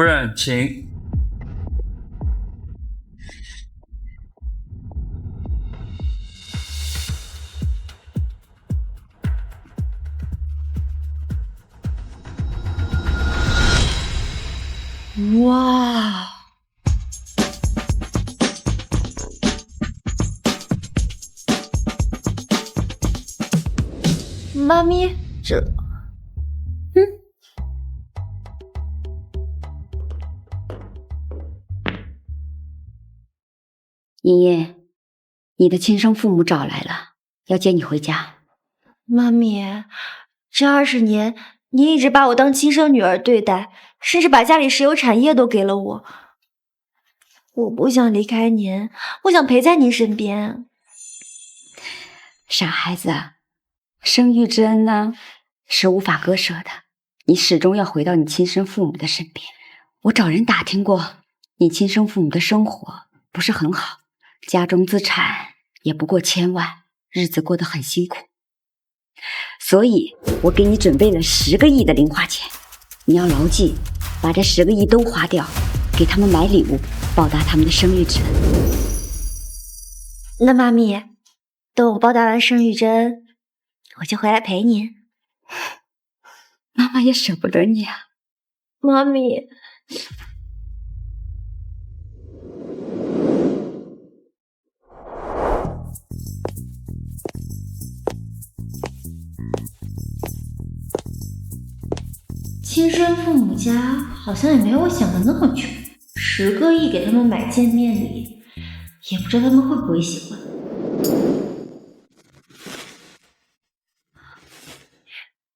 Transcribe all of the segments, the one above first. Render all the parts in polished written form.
夫人，请。哇！妈咪，这……茵茵，你的亲生父母找来了，要接你回家。妈咪，这20年你一直把我当亲生女儿对待，甚至把家里石油产业都给了我。我不想离开您，我想陪在您身边。傻孩子，生育之恩呢，是无法割舍的，你始终要回到你亲生父母的身边。我找人打听过，你亲生父母的生活不是很好，家中资产也不过1000万，日子过得很辛苦。所以我给你准备了10个亿的零花钱，你要牢记，把这10个亿都花掉，给他们买礼物，报答他们的生育之恩。那妈咪，等我报答完生育之恩，我就回来陪您。妈妈也舍不得你啊。妈咪，亲生父母家好像也没有我想的那么穷，10个亿给他们买见面礼，也不知道他们会不会喜欢。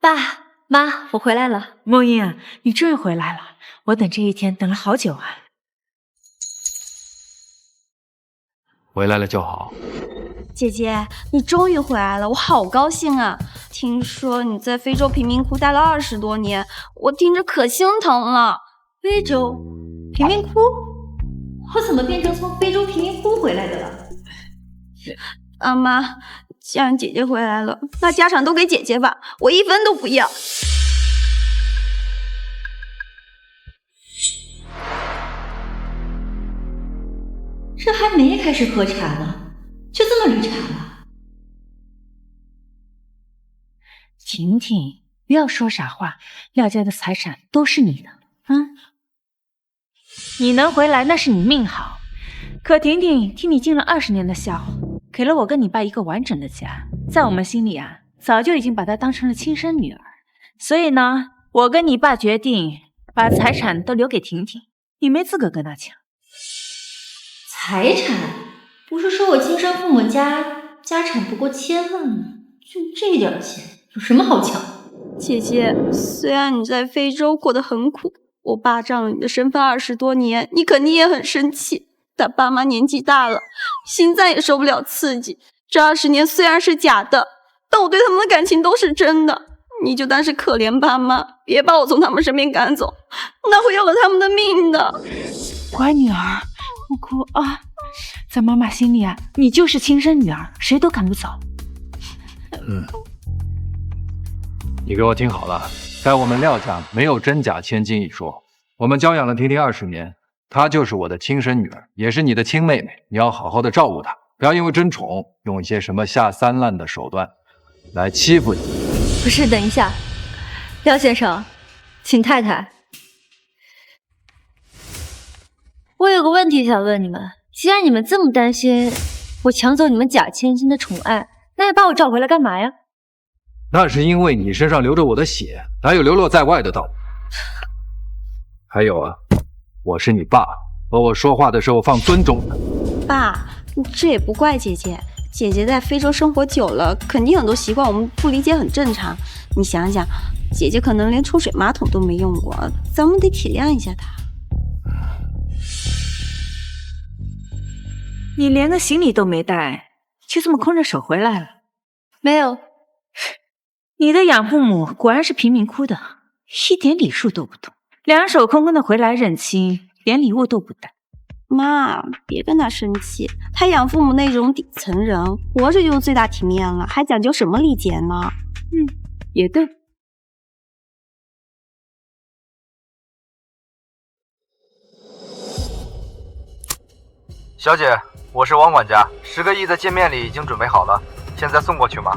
爸妈，我回来了。梦英，你终于回来了，我等这一天等了好久啊。回来了就好。姐姐，你终于回来了，我好高兴啊！听说你在非洲贫民窟待了20多年，我听着可心疼了。非洲贫民窟？我怎么变成从非洲贫民窟回来的了？阿妈，既然姐姐回来了，那家产都给姐姐吧，我1分都不要。这还没开始喝茶呢，就这么绿茶了？婷婷，不要说傻话，廖家的财产都是你的。你能回来那是你命好，可婷婷替你尽了20年的孝，给了我跟你爸一个完整的家，在我们心里啊，早就已经把她当成了亲生女儿。所以呢，我跟你爸决定把财产都留给婷婷，你没资格跟她抢。财产？不是说我亲生父母家家产不过1000万吗？就这点钱，有什么好抢？姐姐，虽然你在非洲过得很苦，我爸仗了你的身份20多年，你肯定也很生气。但爸妈年纪大了，心脏也受不了刺激。这20年虽然是假的，但我对他们的感情都是真的。你就当是可怜爸妈，别把我从他们身边赶走，那会要了他们的命的。乖女儿，不哭啊！在妈妈心里啊，你就是亲生女儿，谁都赶不走。你给我听好了，在我们廖家没有真假千金一说。我们教养了婷婷20年，她就是我的亲生女儿，也是你的亲妹妹。你要好好的照顾她，不要因为争宠，用一些什么下三滥的手段来欺负你。不是，等一下，廖先生，请太太。我有个问题想问你们，既然你们这么担心我抢走你们假千金的宠爱，那还把我找回来干嘛呀？那是因为你身上流着我的血，哪有流落在外的道理？还有啊，我是你爸，和我说话的时候放尊重的。爸，这也不怪姐姐，姐姐在非洲生活久了，肯定很多习惯我们不理解很正常。你想想，姐姐可能连抽水马桶都没用过，咱们得体谅一下她。你连个行李都没带，就这么空着手回来了？没有。你的养父母果然是贫民窟的，一点礼数都不懂，两手空空的回来认亲，连礼物都不带。妈，别跟他生气，他养父母那种底层人，活着就最大体面了，还讲究什么礼节呢？也对。小姐，我是王管家，10个亿在界面里已经准备好了，现在送过去吗？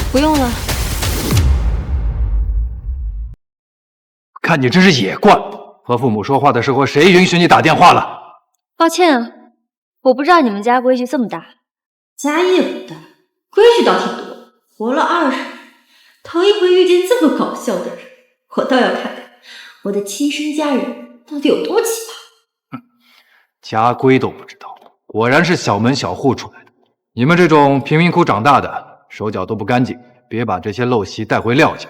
不用了。看你真是野惯，和父母说话的时候，谁允许你打电话了？抱歉啊，我不知道你们家规矩这么大。家业不大，规矩倒挺多。活了20年，头一回遇见这么搞笑的人，我倒要看看我的亲生家人到底有多奇葩。家规都不知道，果然是小门小户出来的。你们这种贫民窟长大的，手脚都不干净，别把这些陋习带回廖家。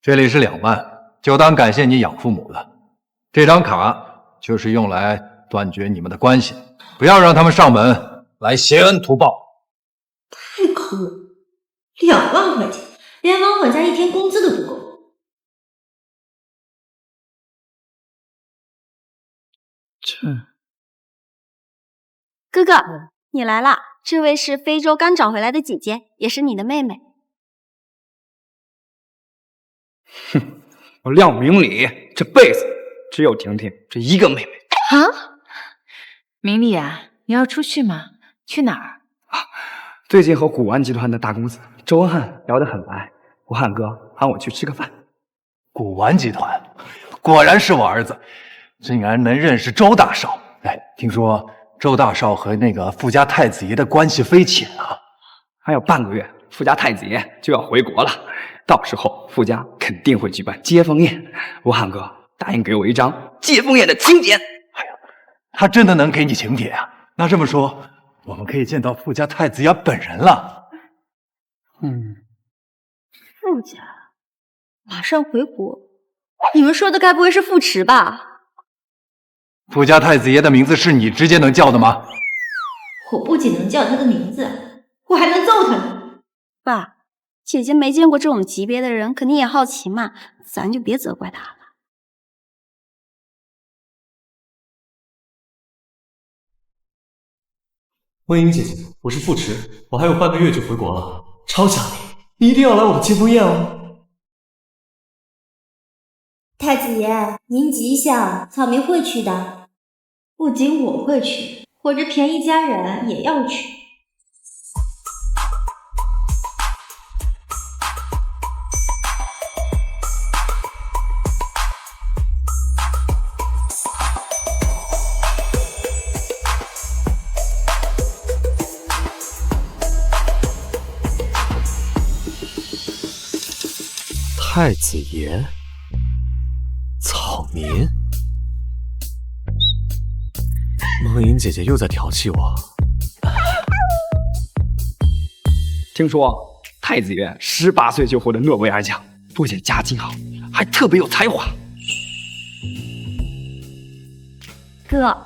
这里是2万，就当感谢你养父母了。这张卡就是用来断绝你们的关系，不要让他们上门来挟恩图报。太抠了，2万块钱，连王管家1天工资都不够。哥哥，你来啦！这位是非洲刚找回来的姐姐，也是你的妹妹。哼，我廖明礼这辈子只有婷婷这一个妹妹。啊，明丽啊，你要出去吗？去哪儿？最近和古玩集团的大公子周文翰聊得很来，我汉哥喊我去吃个饭。古玩集团，果然是我儿子，竟然能认识周大少。哎，听说周大少和那个富家太子爷的关系匪浅啊。还有半个月，富家太子爷就要回国了，到时候富家肯定会举办接风宴，我汉哥答应给我一张接风宴的请柬。哎呀，他真的能给你请帖啊？那这么说，我们可以见到富家太子爷本人了。富家马上回国，你们说的该不会是富池吧？富家太子爷的名字是你直接能叫的吗？我不仅能叫他的名字，我还能揍他呢。爸，姐姐没见过这种级别的人，肯定也好奇嘛，咱就别责怪她了。魏英姐姐，我是傅池，我还有半个月就回国了，超想你，你一定要来我的接风宴哦。太子爷，您吉祥，草民会去的。不仅我会去，我这便宜家人也要去。太子爷，草民，梦莹姐姐又在调戏我。听说太子爷18岁就获得诺贝尔奖，不仅家境好，还特别有才华。哥，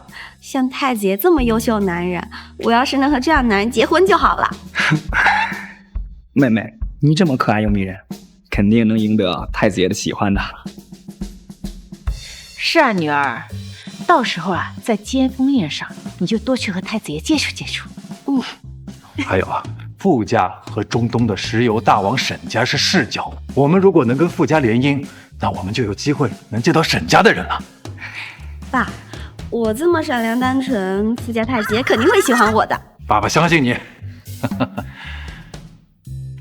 像太子爷这么优秀的男人，我要是能和这样的男人结婚就好了。妹妹，你这么可爱又迷人，肯定能赢得太子爷的喜欢的。是啊，女儿，到时候啊，在接风宴上，你就多去和太子爷接触接触。还有啊，傅家和中东的石油大王沈家是世交，我们如果能跟傅家联姻，那我们就有机会能见到沈家的人了。爸，我这么善良单纯，富家太子爷肯定会喜欢我的。爸爸相信你。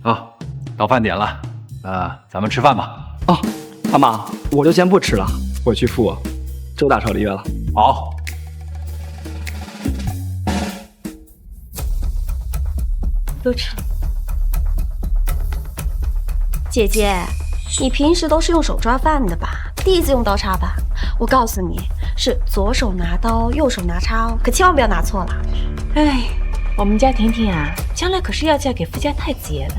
好，到饭点了，咱们吃饭吧。哦，妈妈，我就先不吃了，我去赴周大少的约了。好。都吃。姐姐，你平时都是用手抓饭的吧？第一次用刀叉吧？我告诉你，是左手拿刀，右手拿叉哦，可千万不要拿错了。哎，我们家婷婷啊，将来可是要嫁给富家太子爷的，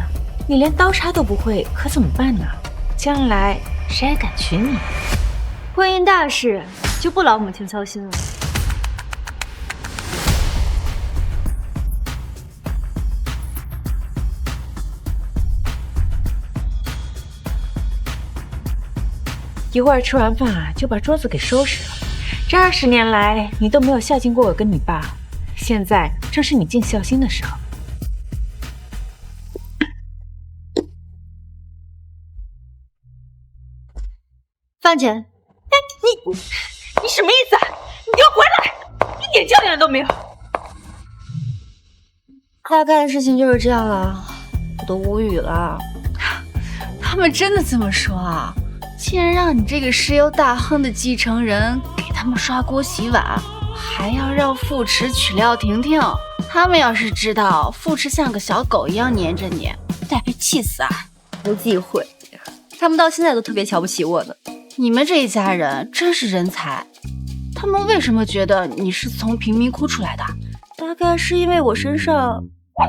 你连刀叉都不会，可怎么办呢？将来谁还敢娶你？婚姻大事就不劳母亲操心了。一会儿吃完饭啊，就把桌子给收拾了。这20年来，你都没有孝敬过我跟你爸，现在正是你尽孝心的时候。饭钱。你什么意思啊？你给我回来！一点教养都没有。大概的事情就是这样了，我都无语了。他们真的这么说啊？竟然让你这个石油大亨的继承人给他们刷锅洗碗，还要让傅池娶廖婷婷。他们要是知道傅池像个小狗一样黏着你，得被气死啊！不忌讳，他们到现在都特别瞧不起我呢。你们这一家人真是人才。他们为什么觉得你是从贫民窟出来的？大概是因为我身上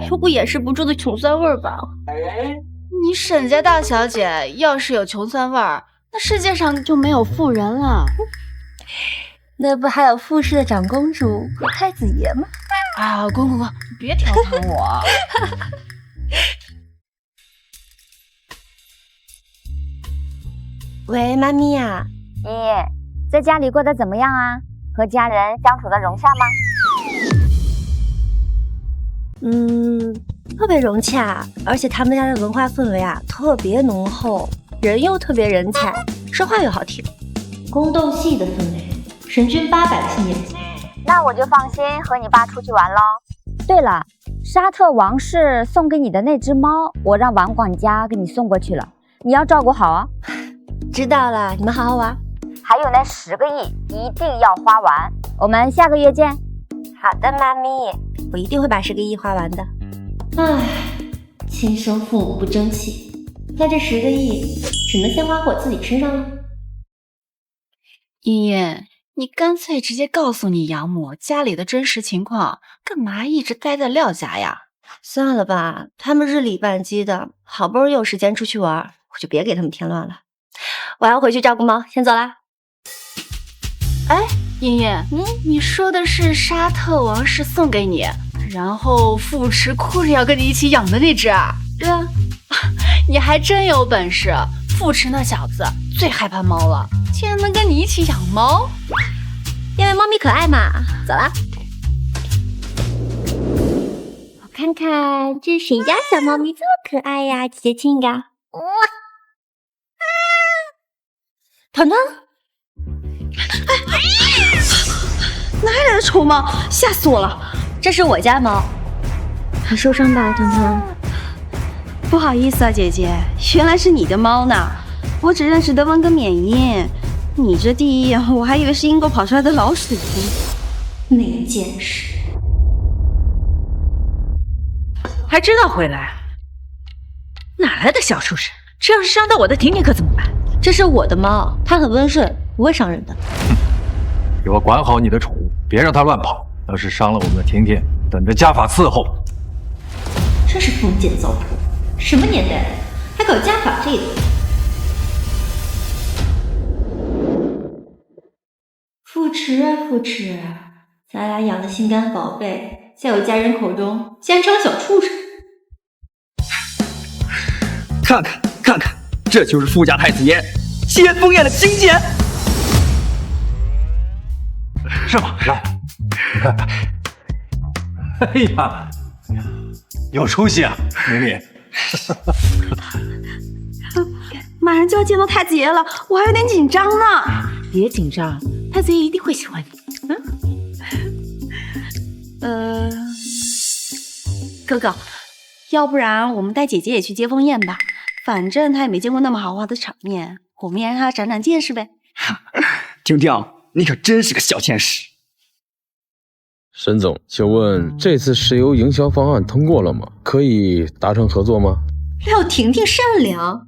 有股掩饰不住的穷酸味儿吧。你沈家大小姐要是有穷酸味儿，那世界上就没有富人了。那不还有傅氏的长公主和太子爷吗？啊，滚，别调侃我。喂，妈咪呀。爷爷，在家里过得怎么样啊？和家人相处的融洽吗？特别融洽，而且他们家的文化氛围啊特别浓厚，人又特别人才，说话又好听。宫斗戏的氛围，神君800个新年级。那我就放心和你爸出去玩喽。对了，沙特王室送给你的那只猫，我让王管家给你送过去了，你要照顾好啊。知道了，你们好好玩。还有那10个亿一定要花完，我们下个月见。好的，妈咪，我一定会把10个亿花完的。唉，亲生父母不争气，那这10个亿只能先花我自己身上了。茵茵，你干脆直接告诉你养母家里的真实情况，干嘛一直待在廖家呀？算了吧，他们日理万机的，好不容易有时间出去玩，我就别给他们添乱了。我要回去照顾猫，先走啦。哎，茵茵，你说的是沙特王室送给你，然后傅池哭着要跟你一起养的那只啊？对啊，你还真有本事。傅池那小子最害怕猫了，竟然能跟你一起养猫。因为猫咪可爱嘛。走啦。我看看这是谁家小猫咪这么可爱呀？姐姐亲一个。哇！团团，哪里来的丑猫？吓死我了！这是我家猫。还受伤吧，团团？不好意思啊，姐姐，原来是你的猫呢。我只认识德文跟缅因，你这第一，我还以为是英国跑出来的老鼠。没见识，还知道回来？哪来的小畜生？这要是伤到我的婷婷可怎么办？这是我的猫，它很温顺，不会伤人的。给我管好你的宠物，别让它乱跑。要是伤了我们的婷婷，等着家法伺候。真是封建糟粕，什么年代了，还搞家法这一套？傅池啊傅池，咱俩养的心肝宝贝，在我家人口中竟然成了小畜生。看看，这就是傅家太子爷接风宴的情节。是吗？来，你看看。哎呀，有出息啊，明明。马上就要见到太子爷了，我还有点紧张呢。别紧张，太子爷一定会喜欢你。哥哥，要不然我们带姐姐也去接风宴吧，反正她也没见过那么豪华的场面，我们也让她长长见识呗。婷婷，你可真是个小天使。沈总，请问这次石油营销方案通过了吗？可以达成合作吗？廖婷婷善良，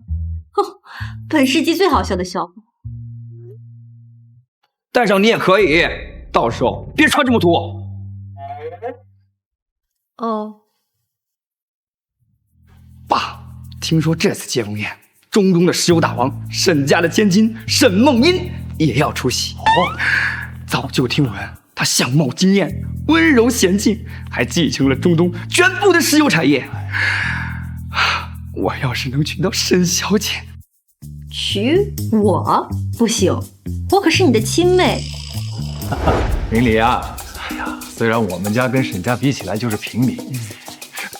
本世纪最好笑的笑话。带上你也可以，到时候别穿这么土。哦，爸，听说这次接风宴，中东的石油大王沈家的千金沈梦音也要出席。早就听闻她相貌惊艳，温柔娴静，还继承了中东全部的石油产业。我要是能娶到沈小姐，娶我不行，我可是你的亲妹。明理啊，哎呀，虽然我们家跟沈家比起来就是平民，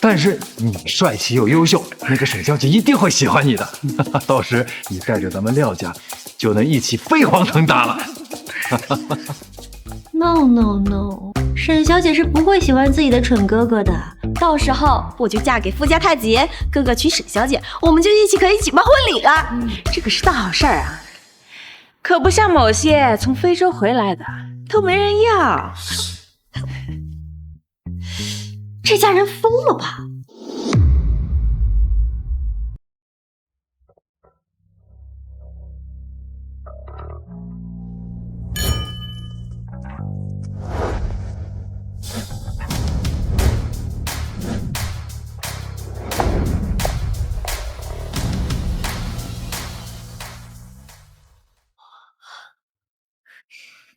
但是你帅气又优秀，那个沈小姐一定会喜欢你的。到时你带着咱们廖家就能一起飞黄腾达了。No no no， 沈小姐是不会喜欢自己的蠢哥哥的。到时候我就嫁给富家太爷，哥哥娶沈小姐，我们就可以举办婚礼了。这可是大好事儿啊！可不像某些从非洲回来的都没人要。这家人疯了吧？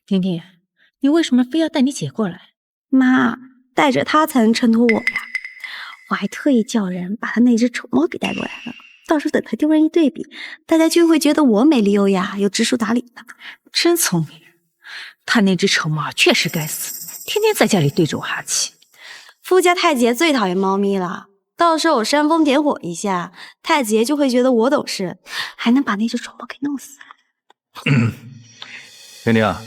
婷婷，你为什么非要带你姐过来？妈，带着她才能衬托我呀。我还特意叫人把她那只丑猫给带过来了，到时候等她丢人一对比，大家就会觉得我美丽优雅又知书达理的。真聪明，她那只丑猫确实该死，天天在家里对着我哈气。富家太爷最讨厌猫咪了，到时候我煽风点火一下，太爷就会觉得我懂事，还能把那只丑猫给弄死。婷婷啊，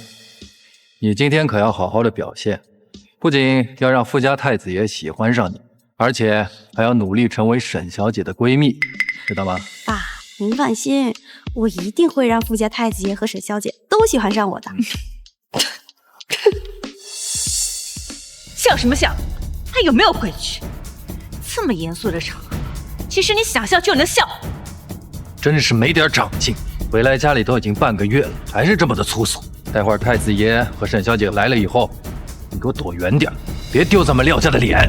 你今天可要好好的表现，不仅要让富家太子爷喜欢上你，而且还要努力成为沈小姐的闺蜜，知道吗？爸，您放心，我一定会让富家太子爷和沈小姐都喜欢上我的。笑什么笑？还有没有规矩？这么严肃的场合，其实你想笑就能笑。真是没点长进，回来家里都已经半个月了，还是这么的粗俗。待会儿太子爷和沈小姐来了以后，你给我躲远点，别丢咱们廖家的脸。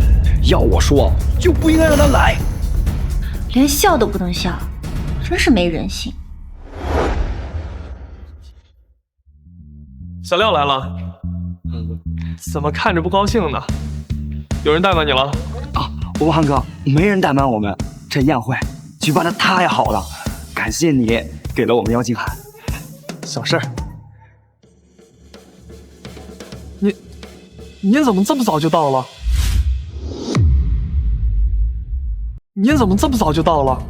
要我说，就不应该让他来。连笑都不能笑，真是没人性。小廖来了，怎么看着不高兴呢？有人怠慢你了？啊，吴汉哥，没人怠慢我们，这宴会举办的太好了，感谢你给了我们邀请函。小事儿。您怎么这么早就到了？您怎么这么早就到了？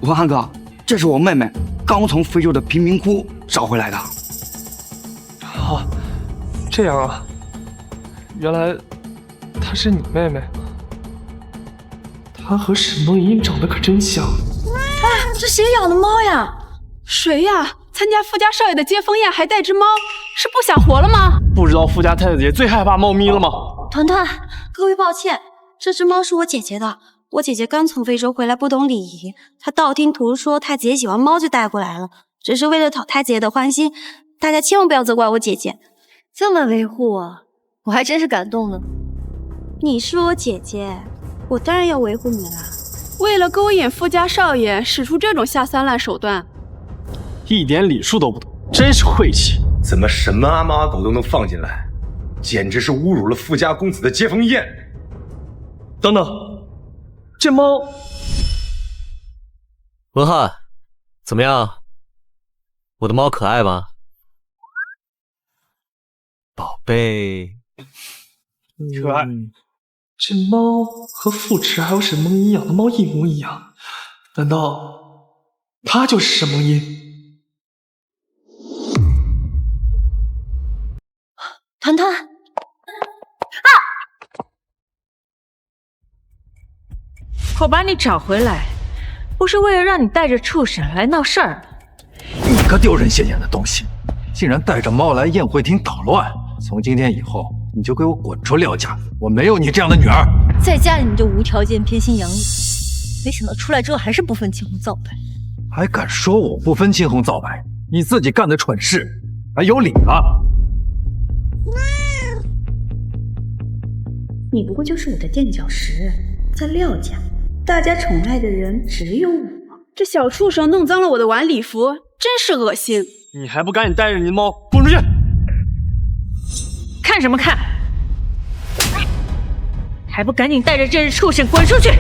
吴汉哥，这是我妹妹刚从非洲的贫民窟找回来的。啊，这样啊，原来她是你妹妹。她和沈梦莹长得可真像。哎，这谁养的猫呀？谁呀？参加富家少爷的接风宴还带只猫，是不想活了吗？不知道富家太子爷最害怕猫咪了吗？团团，各位抱歉，这只猫是我姐姐的。我姐姐刚从非洲回来，不懂礼仪，她道听途说太子爷喜欢猫就带过来了，只是为了讨太子爷的欢心。大家千万不要责怪我姐姐。这么维护我，我还真是感动了。你是我姐姐，我当然要维护你啦。为了勾引富家少爷，使出这种下三滥手段，一点礼数都不懂，真是晦气！怎么什么阿猫阿狗都能放进来，简直是侮辱了富家公子的接风宴！等等，这猫……文翰，怎么样？我的猫可爱吗？宝贝，可爱。这猫和富池还有沈梦音养的猫一模一样，难道它就是沈梦音？团团，我把你找回来，不是为了让你带着畜生来闹事儿。你个丢人现眼的东西，竟然带着猫来宴会厅捣乱！从今天以后，你就给我滚出廖家！我没有你这样的女儿。在家里你就无条件偏心养你，没想到出来之后还是不分青红皂白。还敢说我不分青红皂白？你自己干的蠢事还有理了？你不过就是我的垫脚石，在廖家，大家宠爱的人只有我。这小畜生弄脏了我的晚礼服，真是恶心！你还不赶紧带着你的猫滚出去！看什么看？还不赶紧带着这只畜生滚出去！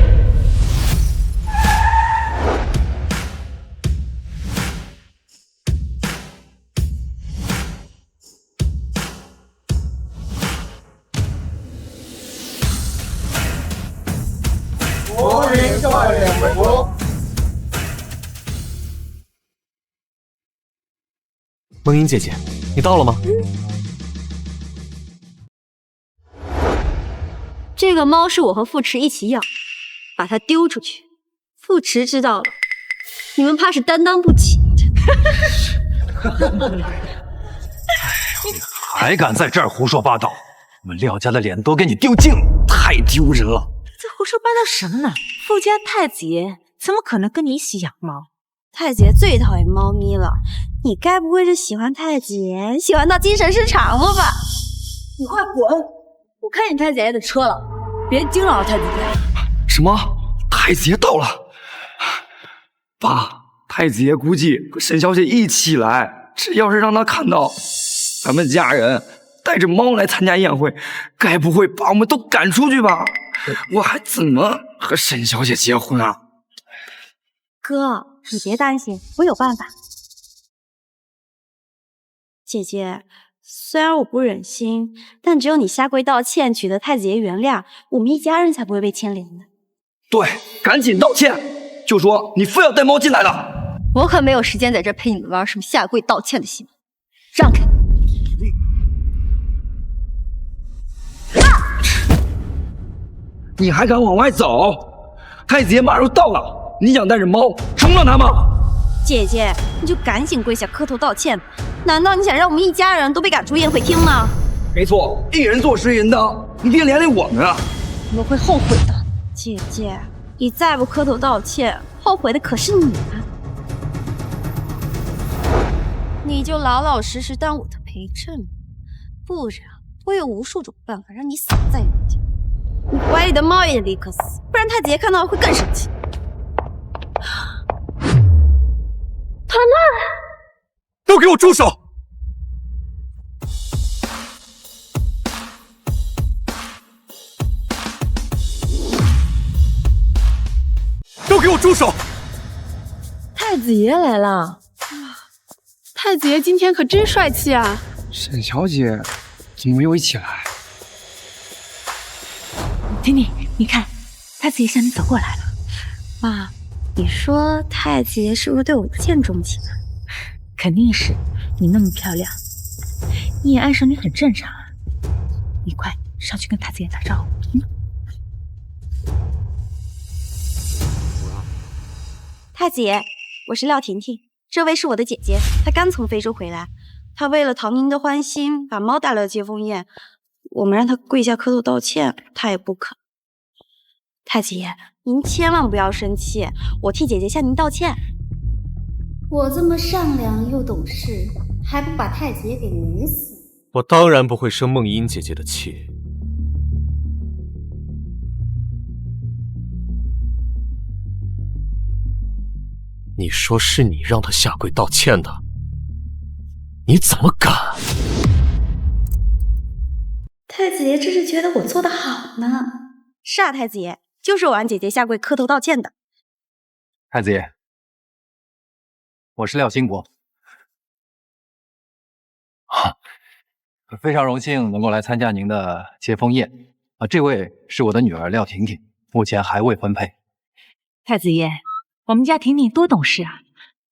国人少爷回国。梦莹姐姐，你到了吗？这个猫是我和傅迟一起养，把它丢出去，傅迟知道了，你们怕是担当不起。还敢在这儿胡说八道！我们廖家的脸都给你丢尽了，太丢人了！在胡说八道什么呢？傅家太子爷怎么可能跟你一起养猫？太子爷最讨厌猫咪了，你该不会是喜欢太子爷，喜欢到精神失常了吧？你快滚！我看见太子爷的车了，别惊扰太子爷。什么？太子爷到了！爸，太子爷估计和沈小姐一起来，这要是让他看到咱们家人带着猫来参加宴会，该不会把我们都赶出去吧？我还怎么和沈小姐结婚啊？哥，你别担心，我有办法。姐姐，虽然我不忍心，但只有你下跪道歉，取得太子爷原谅，我们一家人才不会被牵连的。对，赶紧道歉，就说你非要带猫进来的。我可没有时间在这陪你们玩什么下跪道歉的戏码，让开！你还敢往外走？太子爷马上到了，你想带着猫冲了他吗？姐姐，你就赶紧跪下磕头道歉吧！难道你想让我们一家人都被赶出宴会厅吗？没错，一人做10人当，你别连累我们啊！你们会后悔的。姐姐，你再不磕头道歉，后悔的可是你啊！你就老老实实当我的陪衬，不然我有无数种办法让你死在人间。你怀里的猫也得立刻死，不然太子爷看到会更生气。他们都给我住手！都给我住手！太子爷来了！太子爷今天可真帅气啊！沈小姐怎么没有一起来？婷婷，你看，太子爷向你走过来了。妈，你说太子爷是不是对我一见钟情啊？肯定是，你那么漂亮，一眼爱上你很正常啊。你快上去跟太子爷打招呼。太子爷，我是廖婷婷，这位是我的姐姐，她刚从非洲回来，她为了讨您的欢心，把猫带来了接风宴。我们让她跪下磕头道歉，她也不肯。太子爷，您千万不要生气，我替姐姐向您道歉。我这么善良又懂事，还不把太子爷给迷死？我当然不会生梦英姐姐的气。你说是你让她下跪道歉的，你怎么敢？太子爷这是觉得我做得好呢。是啊，太子爷，就是我让姐姐下跪磕头道歉的。太子爷，我是廖兴国，非常荣幸能够来参加您的接风宴啊。这位是我的女儿廖婷婷，目前还未婚配。太子爷，我们家婷婷多懂事啊，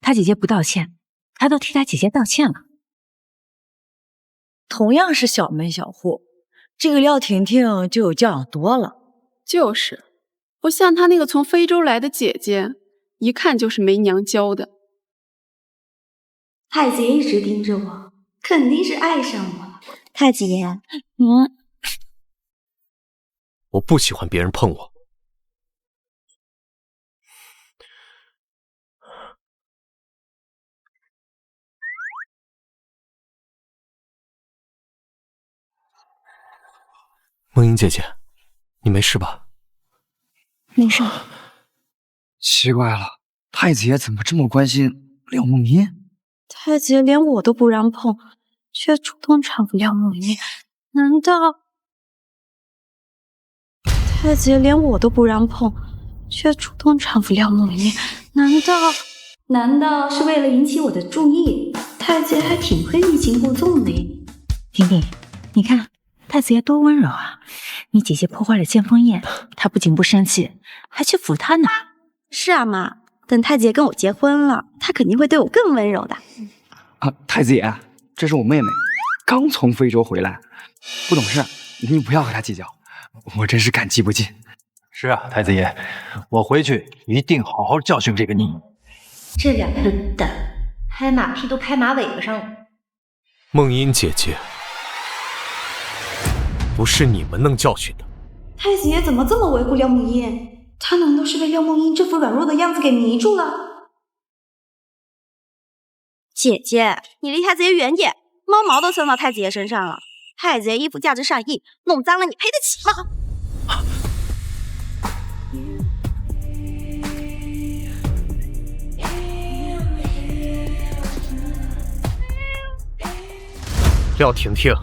她姐姐不道歉，她都替她姐姐道歉了。同样是小门小户，这个廖婷婷就有教养多了。就是，不像她那个从非洲来的姐姐，一看就是没娘教的。太子爷一直盯着我，肯定是爱上我了。太子爷，我不喜欢别人碰我。梦英姐姐，你没事吧？没事。奇怪了，太子爷怎么这么关心廖梦音？太子爷连我都不让碰，却主动搀扶廖梦音，难道？太子爷连我都不让碰，却主动搀扶廖梦音，难道是为了引起我的注意？太子爷还挺会欲擒故纵的。婷婷，你看太子爷多温柔啊！你姐姐破坏了接风宴，他不仅不生气，还去扶她呢。是啊，妈，等太子爷跟我结婚了，他肯定会对我更温柔的。啊，太子爷，这是我妹妹，刚从非洲回来，不懂事，你不要和她计较，我真是感激不尽。是啊，太子爷，我回去一定好好教训这个你。这两个蛋，拍马屁都拍马尾巴上了。梦音姐姐，不是你们能教训的。太子爷怎么这么维护廖梦音？他难道是被廖梦音这副软弱的样子给迷住了？姐姐，你离太子爷远点，猫毛都蹭到太子爷身上了。太子爷衣服价值上亿，弄脏了你赔得起吗？廖婷婷，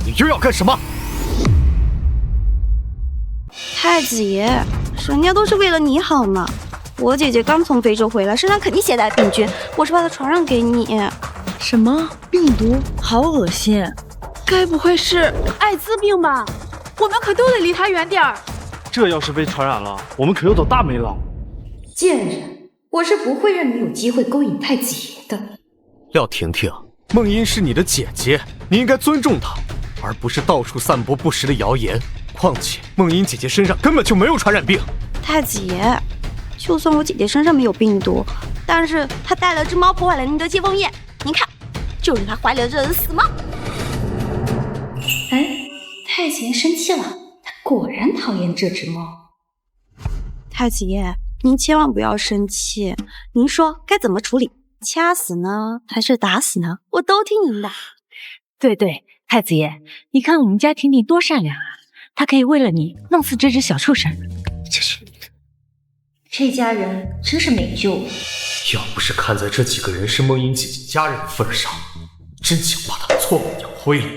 你又要干什么？太子爷，人家都是为了你好嘛。我姐姐刚从非洲回来，身上肯定携带病菌，我是怕她传染给你。什么病毒？好恶心！该不会是艾滋病吧？我们可都得离他远点儿。这要是被传染了，我们可有倒大霉了。贱人，我是不会让你有机会勾引太子爷的。廖婷婷，梦音是你的姐姐，你应该尊重她，而不是到处散播不实的谣言。况且梦音姐姐身上根本就没有传染病。太子爷，就算我姐姐身上没有病毒，但是她带了只猫破坏了您的接风宴，您看，就是她怀里的这只死猫。哎，太子爷生气了，他果然讨厌这只猫。太子爷，您千万不要生气，您说该怎么处理？掐死呢，还是打死呢？我都听您的。对对，太子爷，你看我们家婷婷多善良啊，她可以为了你弄死这只小畜生。这家人真是没救了。要不是看在这几个人是梦音姐姐家人的份上，真想把她错误养灰了。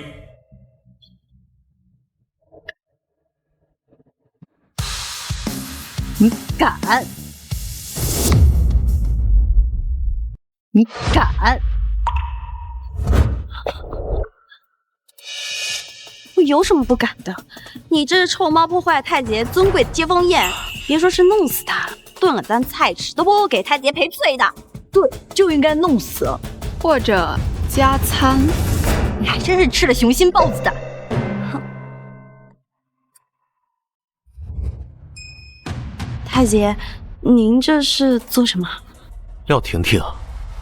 你敢！你敢！我有什么不敢的？你这只臭猫破坏太子爷尊贵的接风宴，别说是弄死他，炖了咱菜吃都不够给太子爷赔罪的。对，就应该弄死，或者加餐。你还真是吃了雄心豹子胆。哼！太子爷，您这是做什么？廖婷婷，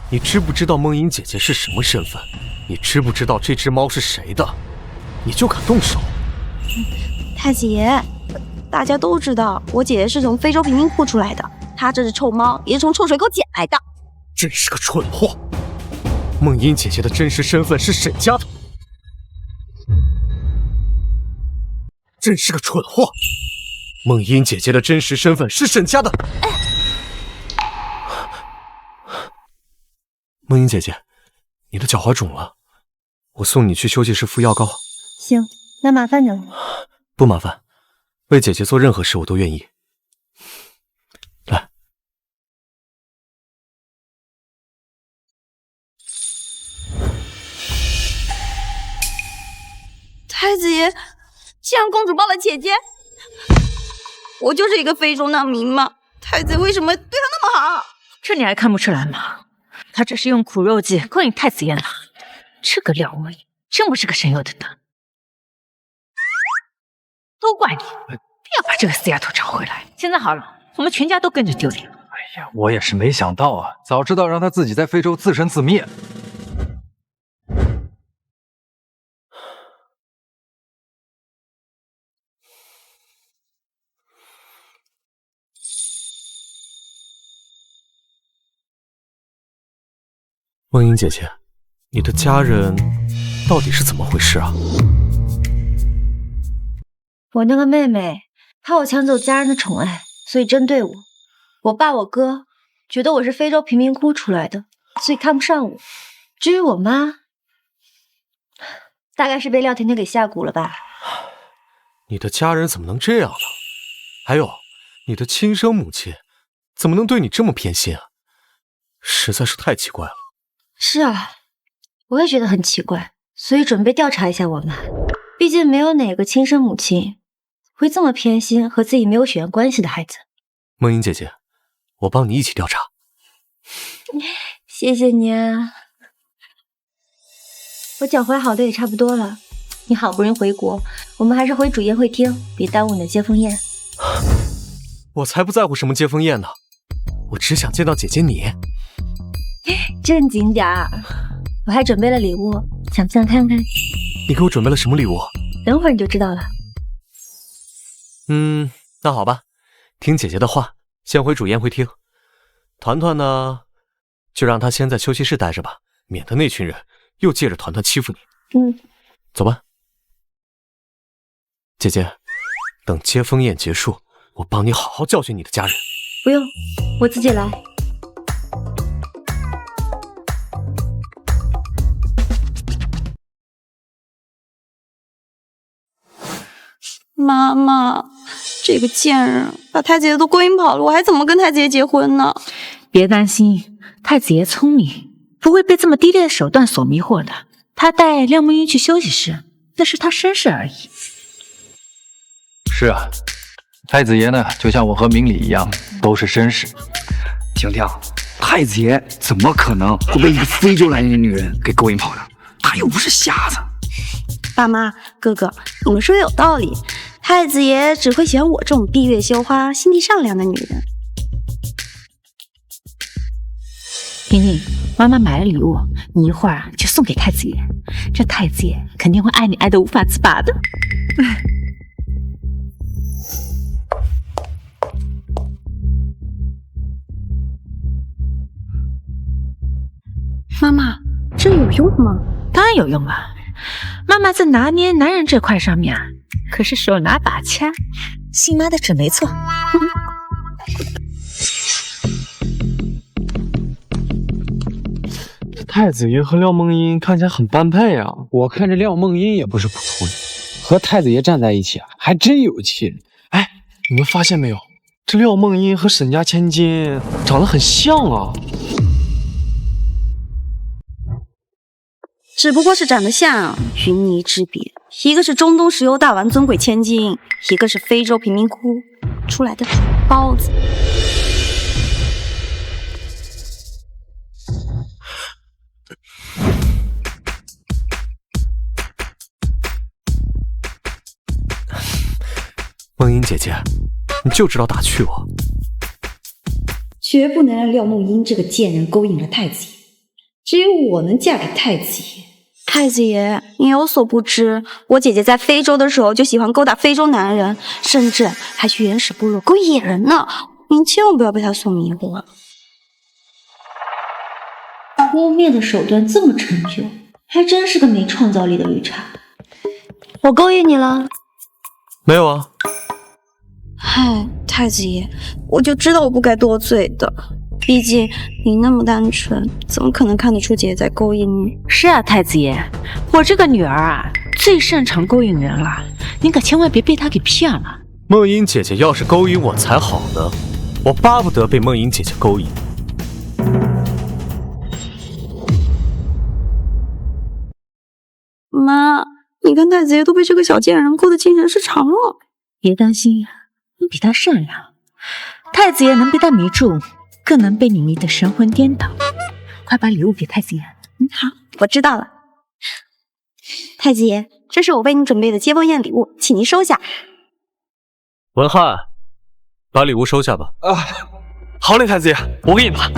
你知不知道梦音姐姐是什么身份？你知不知道这只猫是谁的？你就敢动手？太子爷，大家都知道我姐姐是从非洲贫民窟出来的，她这只臭猫也是从臭水沟捡来的。真是个蠢货！梦音姐姐的真实身份是沈家的，真是个蠢货！梦音姐姐的真实身份是沈家的。梦音姐姐，你的脚踝肿了，我送你去休息室敷药膏。行，那麻烦你了。不麻烦，为姐姐做任何事我都愿意。来，太子爷，既然公主抱了姐姐，我就是一个非洲难民嘛。太子为什么对她那么好？这你还看不出来吗？他这是用苦肉计勾引太子爷呢。这个廖无影真不是个省油的灯。都怪你，非要把这个死丫头找回来。现在好了，我们全家都跟着丢脸。哎呀，我也是没想到啊，早知道让她自己在非洲自生自灭。梦音姐姐，你的家人到底是怎么回事啊？我那个妹妹怕我抢走家人的宠爱，所以针对我。我爸我哥觉得我是非洲贫民窟出来的，所以看不上我。至于我妈，大概是被廖甜甜给下蛊了吧。你的家人怎么能这样呢？还有，你的亲生母亲怎么能对你这么偏心啊？实在是太奇怪了。是啊，我也觉得很奇怪，所以准备调查一下我妈。毕竟没有哪个亲生母亲会这么偏心和自己没有血缘关系的孩子。梦音姐姐，我帮你一起调查。谢谢你啊。我脚踝好的也差不多了。你好不容易回国，我们还是回主宴会厅，别耽误你的接风宴。我才不在乎什么接风宴呢，我只想见到姐姐你。正经点儿，我还准备了礼物，想不想看看？你给我准备了什么礼物？等会儿你就知道了。那好吧，听姐姐的话，先回主宴会厅。团团呢，就让他先在休息室待着吧，免得那群人又借着团团欺负你。走吧。姐姐，等接风宴结束，我帮你好好教训你的家人。不用，我自己来。妈妈，这个贱人把太子爷都勾引跑了，我还怎么跟太子爷结婚呢？别担心，太子爷聪明，不会被这么低劣的手段所迷惑的。他带廖梦英去休息室，那是他身世而已。是啊，太子爷呢，就像我和明理一样，都是绅士。婷婷，太子爷怎么可能会被一个非洲来的女人给勾引跑的？他又不是瞎子。爸妈，哥哥，你们说的有道理。太子爷只会喜欢我这种闭月羞花、心地善良的女人。婷婷，妈妈买了礼物，你一会儿就送给太子爷，这太子爷肯定会爱你爱得无法自拔的。妈妈，这有用吗？当然有用啊！妈妈在拿捏男人这块上面啊，可是手拿把掐。信妈的准没错。太子爷和廖梦英看起来很般配啊！我看这廖梦英也不是普通人，和太子爷站在一起啊，还真有气人。哎，你们发现没有？这廖梦英和沈家千金长得很像啊。只不过是长得像，云泥之别。一个是中东石油大王尊贵千金，一个是非洲贫民窟出来的包子。梦英姐姐，你就知道打趣我，绝不能让廖梦英这个贱人勾引了太子爷，只有我能嫁给太子爷。太子爷，你有所不知，我姐姐在非洲的时候就喜欢勾搭非洲男人，甚至还去原始部落勾引野人呢。您千万不要被她所迷惑了。污蔑的手段这么陈旧，还真是个没创造力的绿茶。我勾引你了？没有啊。嗨，太子爷，我就知道我不该多嘴的。毕竟你那么单纯，怎么可能看得出姐姐在勾引你？是啊，太子爷，我这个女儿啊，最擅长勾引人了，您可千万别被她给骗了。梦英姐姐要是勾引我才好呢，我巴不得被梦英姐姐勾引。妈，你跟太子爷都被这个小贱人勾得精神失常了。别担心呀，你比他善良，太子爷能被他迷住，更能被你迷得神魂颠倒。快把礼物给太子爷。好，我知道了。太子爷，这是我为你准备的接风宴礼物，请您收下。文翰，把礼物收下吧。好嘞，太子爷，我给你拿。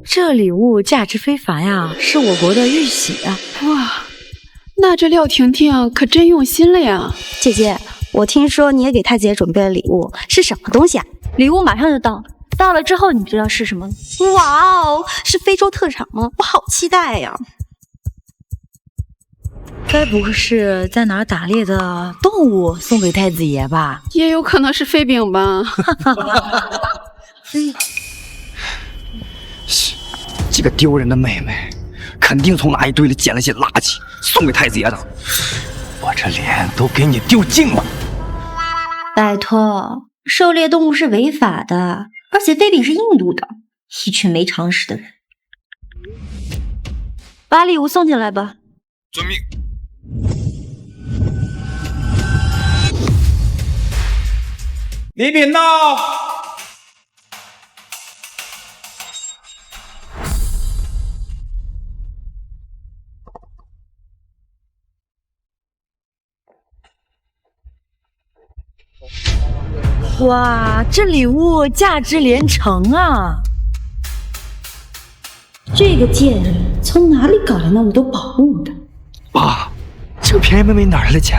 这礼物价值非凡呀，是我国的玉玺啊！哇，那这廖婷婷可真用心了呀！姐姐，我听说你也给太子爷准备了礼物，是什么东西啊？礼物马上就到，到了之后你知道是什么了。哇哦，是非洲特产吗？我好期待呀！该不会是在哪儿打猎的动物送给太子爷吧？也有可能是飞饼吧。这个丢人的妹妹，肯定从哪一堆里捡了些垃圾送给太子爷的。我这脸都给你丢尽了。拜托，狩猎动物是违法的，而且飞饼是印度的，一群没常识的人。把礼物送进来吧。遵命。礼品到。哇，这礼物价值连城啊！这个贱人从哪里搞来那么多宝物的？爸，这个便宜妹妹哪来的钱？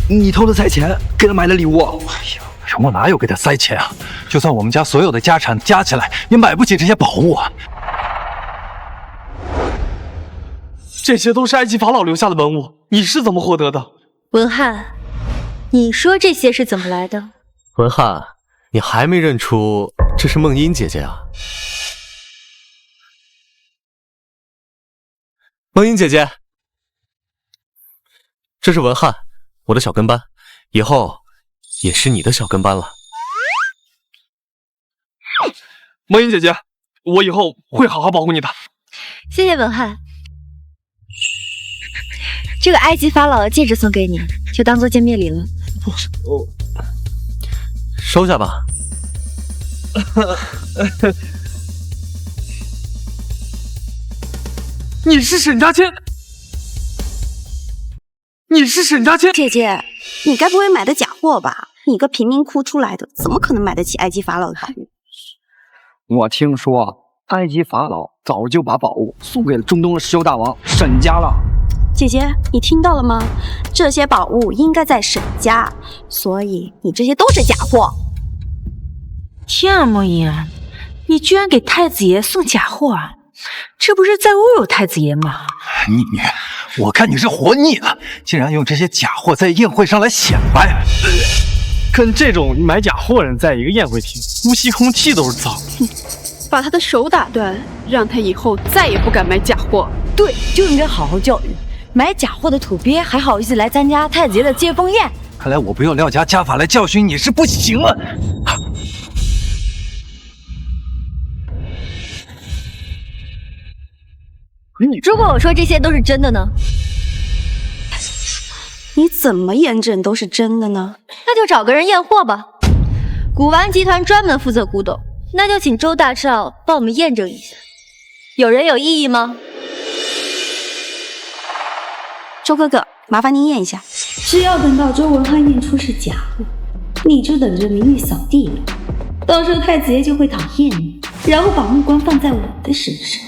你偷的塞钱给她买的礼物？哎呀，我哪有给她塞钱啊？就算我们家所有的家产加起来，也买不起这些宝物啊！这些都是埃及法老留下的文物，你是怎么获得的？文翰，你说这些是怎么来的？文翰，你还没认出这是梦音姐姐啊？梦音姐姐，这是文翰，我的小跟班，以后也是你的小跟班了。梦音姐姐，我以后会好好保护你的。谢谢文翰。这个埃及法老的戒指送给你，就当做见面礼了。收下吧。你是沈家谦？你是沈家谦？姐姐，你该不会买的假货吧？你个贫民窟出来的，怎么可能买得起埃及法老的宝物？我听说埃及法老早就把宝物送给了中东的石油大王沈家了。姐姐，你听到了吗？这些宝物应该在沈家，所以你这些都是假货。天啊，梦音，你居然给太子爷送假货啊！这不是在侮辱太子爷吗？你，我看你是活腻了，竟然用这些假货在宴会上来显摆。跟这种买假货人在一个宴会厅，呼吸空气都是脏。把他的手打断，让他以后再也不敢买假货。对，就应该好好教育。买假货的土鳖还好意思来参加太子爷的接风宴？看来我不用廖家家法来教训你是不行了。如果我说这些都是真的呢？你怎么验证都是真的呢？那就找个人验货吧。古玩集团专门负责古董，那就请周大少帮我们验证一下。有人有异议吗？周哥哥，麻烦您验一下。只要等到周文翰验出是假货，你就等着名誉扫地了。到时候太子爷就会讨厌你，然后把目光放在我的身上。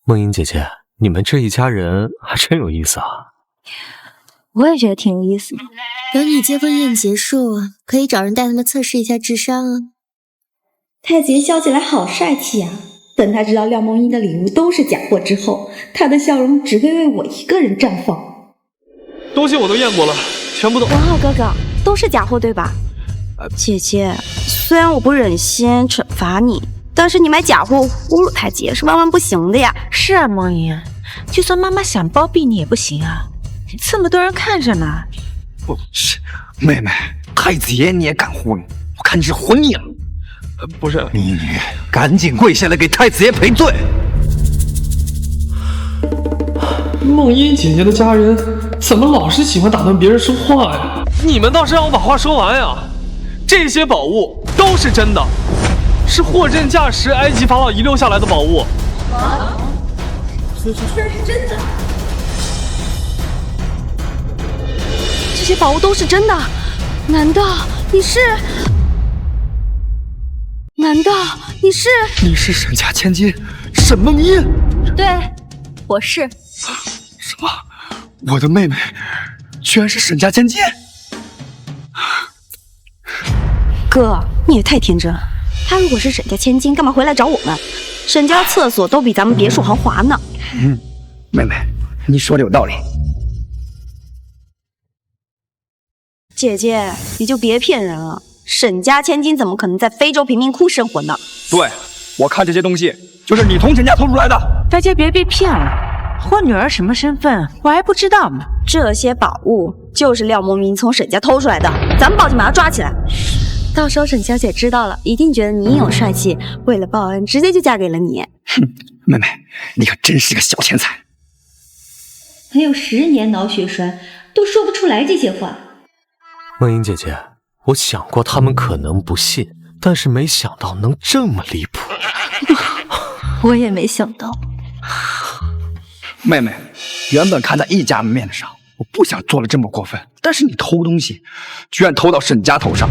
梦音姐姐，你们这一家人还真有意思啊！我也觉得挺有意思的。等你接风宴结束，可以找人带他们测试一下智商啊。太子爷笑起来好帅气啊！等他知道廖梦音的礼物都是假货之后，他的笑容只会为我一个人绽放。东西我都验过了，全部都。文浩哥哥，都是假货对吧？姐姐，虽然我不忍心惩罚你，但是你买假货侮辱太子爷是万万不行的呀。是啊，梦音，就算妈妈想包庇你也不行啊，这么多人看着呢。不是，妹妹，太子爷你也敢忽悠？我看你是活腻了。不是，你赶紧跪下来给太子爷赔罪。梦音姐姐的家人怎么老是喜欢打断别人说话呀？你们倒是让我把话说完呀！这些宝物都是真的，是货真价实埃及法老遗留下来的宝物。居然是真的！这些宝物都是真的？难道你是？你是沈家千金沈梦音？对，我是。什么？我的妹妹居然是沈家千金？哥，你也太天真了。她如果是沈家千金，干嘛回来找我们？沈家厕所都比咱们别墅豪华呢。妹妹，你说的有道理。姐姐，你就别骗人了。沈家千金怎么可能在非洲贫民窟生活呢？对，我看这些东西就是你从沈家偷出来的。大家别被骗了，我女儿什么身份我还不知道吗？这些宝物就是廖梦明从沈家偷出来的，咱们报警把他抓起来。到时候沈小姐知道了，一定觉得你英勇帅气，为了报恩，直接就嫁给了你。哼，妹妹，你可真是个小天才。还有10年脑血栓，都说不出来这些话。梦英姐姐，我想过他们可能不信，但是没想到能这么离谱。我也没想到。妹妹，原本看在一家面子上，我不想做了这么过分，但是你偷东西，居然偷到沈家头上，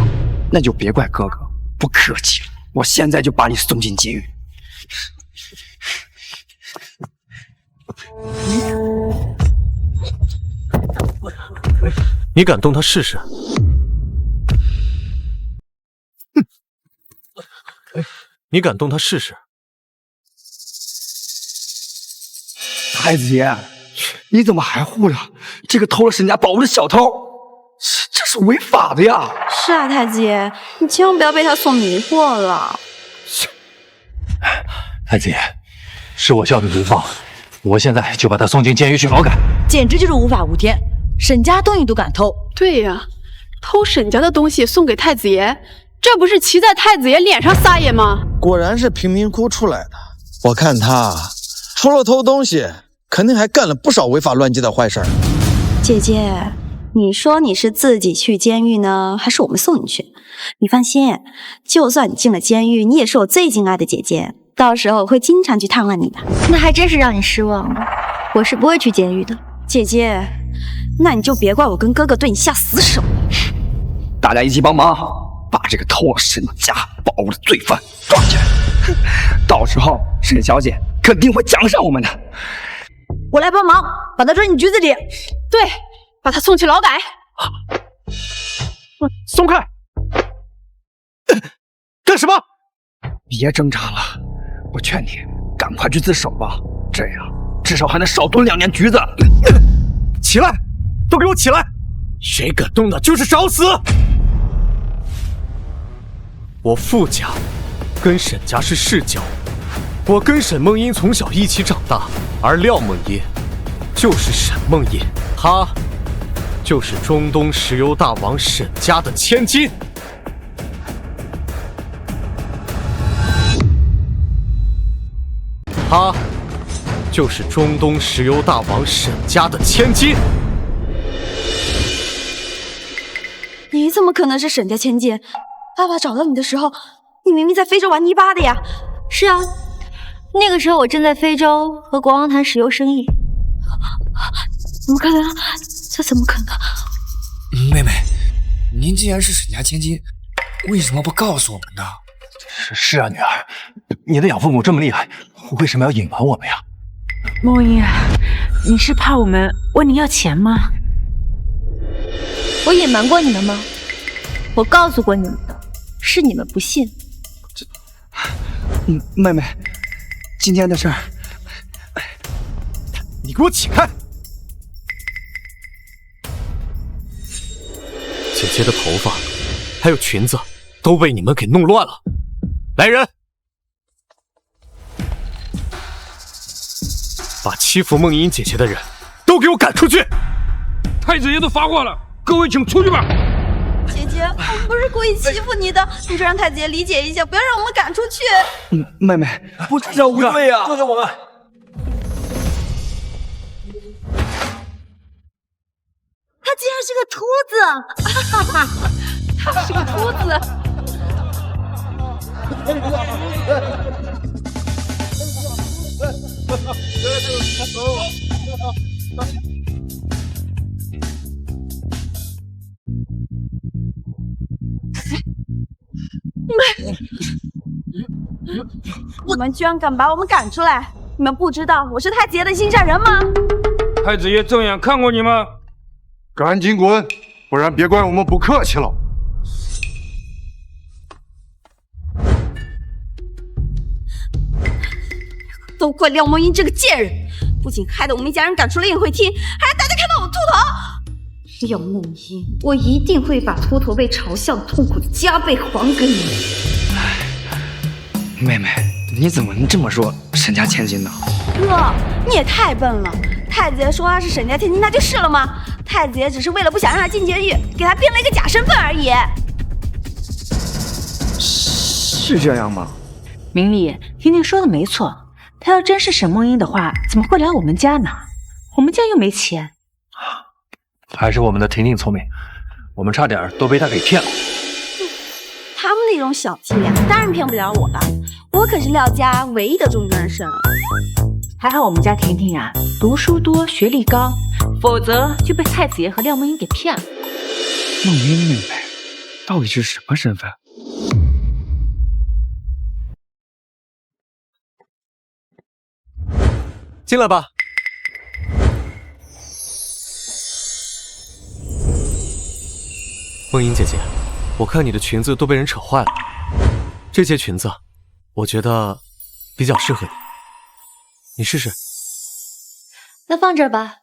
那就别怪哥哥不客气了。我现在就把你送进监狱。你敢动他试试？你敢动他试试？太子爷，你怎么还护着这个偷了沈家宝物的小偷？这是违法的呀！是啊，太子爷，你千万不要被他所迷惑了。太子爷，是我效率不放，我现在就把他送进监狱去劳改。简直就是无法无天，沈家东西都敢偷。对呀，偷沈家的东西送给太子爷，这不是骑在太子爷脸上撒野吗？果然是贫民窟出来的。我看他除了偷东西，肯定还干了不少违法乱纪的坏事儿。姐姐，你说你是自己去监狱呢，还是我们送你去？你放心，就算你进了监狱，你也是我最敬爱的姐姐，到时候我会经常去探望你的。那还真是让你失望了，我是不会去监狱的。姐姐，那你就别怪我跟哥哥对你下死手了。大家一起帮忙，把这个偷了沈家宝物的罪犯抓起来。到时候沈小姐肯定会奖赏我们的。我来帮忙，把他抓进局子里。对，把他送去劳改。松开！干什么？别挣扎了，我劝你赶快去自首吧，这样至少还能少蹲2年局子。起来，都给我起来！谁敢动他就是找死！我傅家跟沈家是世交，我跟沈梦英从小一起长大，而廖梦英就是沈梦英，她就是中东石油大王沈家的千金。她就是中东石油大王沈家的千金。你怎么可能是沈家千金？爸爸找到你的时候，你明明在非洲玩泥巴的呀！是啊，那个时候我正在非洲和国王谈石油生意。怎么可能？这怎么可能？妹妹，您既然是沈家千金，为什么不告诉我们呢？是啊，女儿，你的养父母这么厉害，为什么要隐瞒我们呀？梦英，你是怕我们问你要钱吗？我隐瞒过你们吗？我告诉过你们的，是你们不信。妹妹，今天的事儿，你给我起开！姐姐的头发还有裙子都被你们给弄乱了。来人，把欺负梦英姐姐的人都给我赶出去！太子爷都发话了，各位请出去吧。姐姐，我们不是故意欺负你的，你就让太子爷理解一下，不要让我们赶出去。妹妹，不知道无罪啊！救救我们！他竟然是个秃子！哈哈哈，他是个秃子。你们居然敢把我们赶出来！你们不知道我是太子爷的心上人吗？太子爷正眼看过你们，赶紧滚，不然别怪我们不客气了。都怪廖梦英这个贱人，不仅害得我们一家人赶出了宴会厅，还让大家看到我秃头。廖梦英，我一定会把秃头被嘲笑痛苦的加倍还给你。妹妹，你怎么能这么说沈家千金呢？哥，你也太笨了！太子爷说他是沈家千金，那就是了吗？太子爷只是为了不想让他进监狱，给他编了一个假身份而已。是这样吗？明丽，婷婷说的没错，他要真是沈梦英的话，怎么会来我们家呢？我们家又没钱。还是我们的婷婷聪明，我们差点都被他给骗了。他们那种小伎俩，当然骗不了我了。我可是廖家唯一的中专生。还好我们家婷婷啊，读书多，学历高，否则就被太子爷和廖梦英给骗了。梦英妹妹到底是什么身份？进来吧。梦英姐姐，我看你的裙子都被人扯坏了，这件裙子我觉得比较适合你，你试试。那放这儿吧。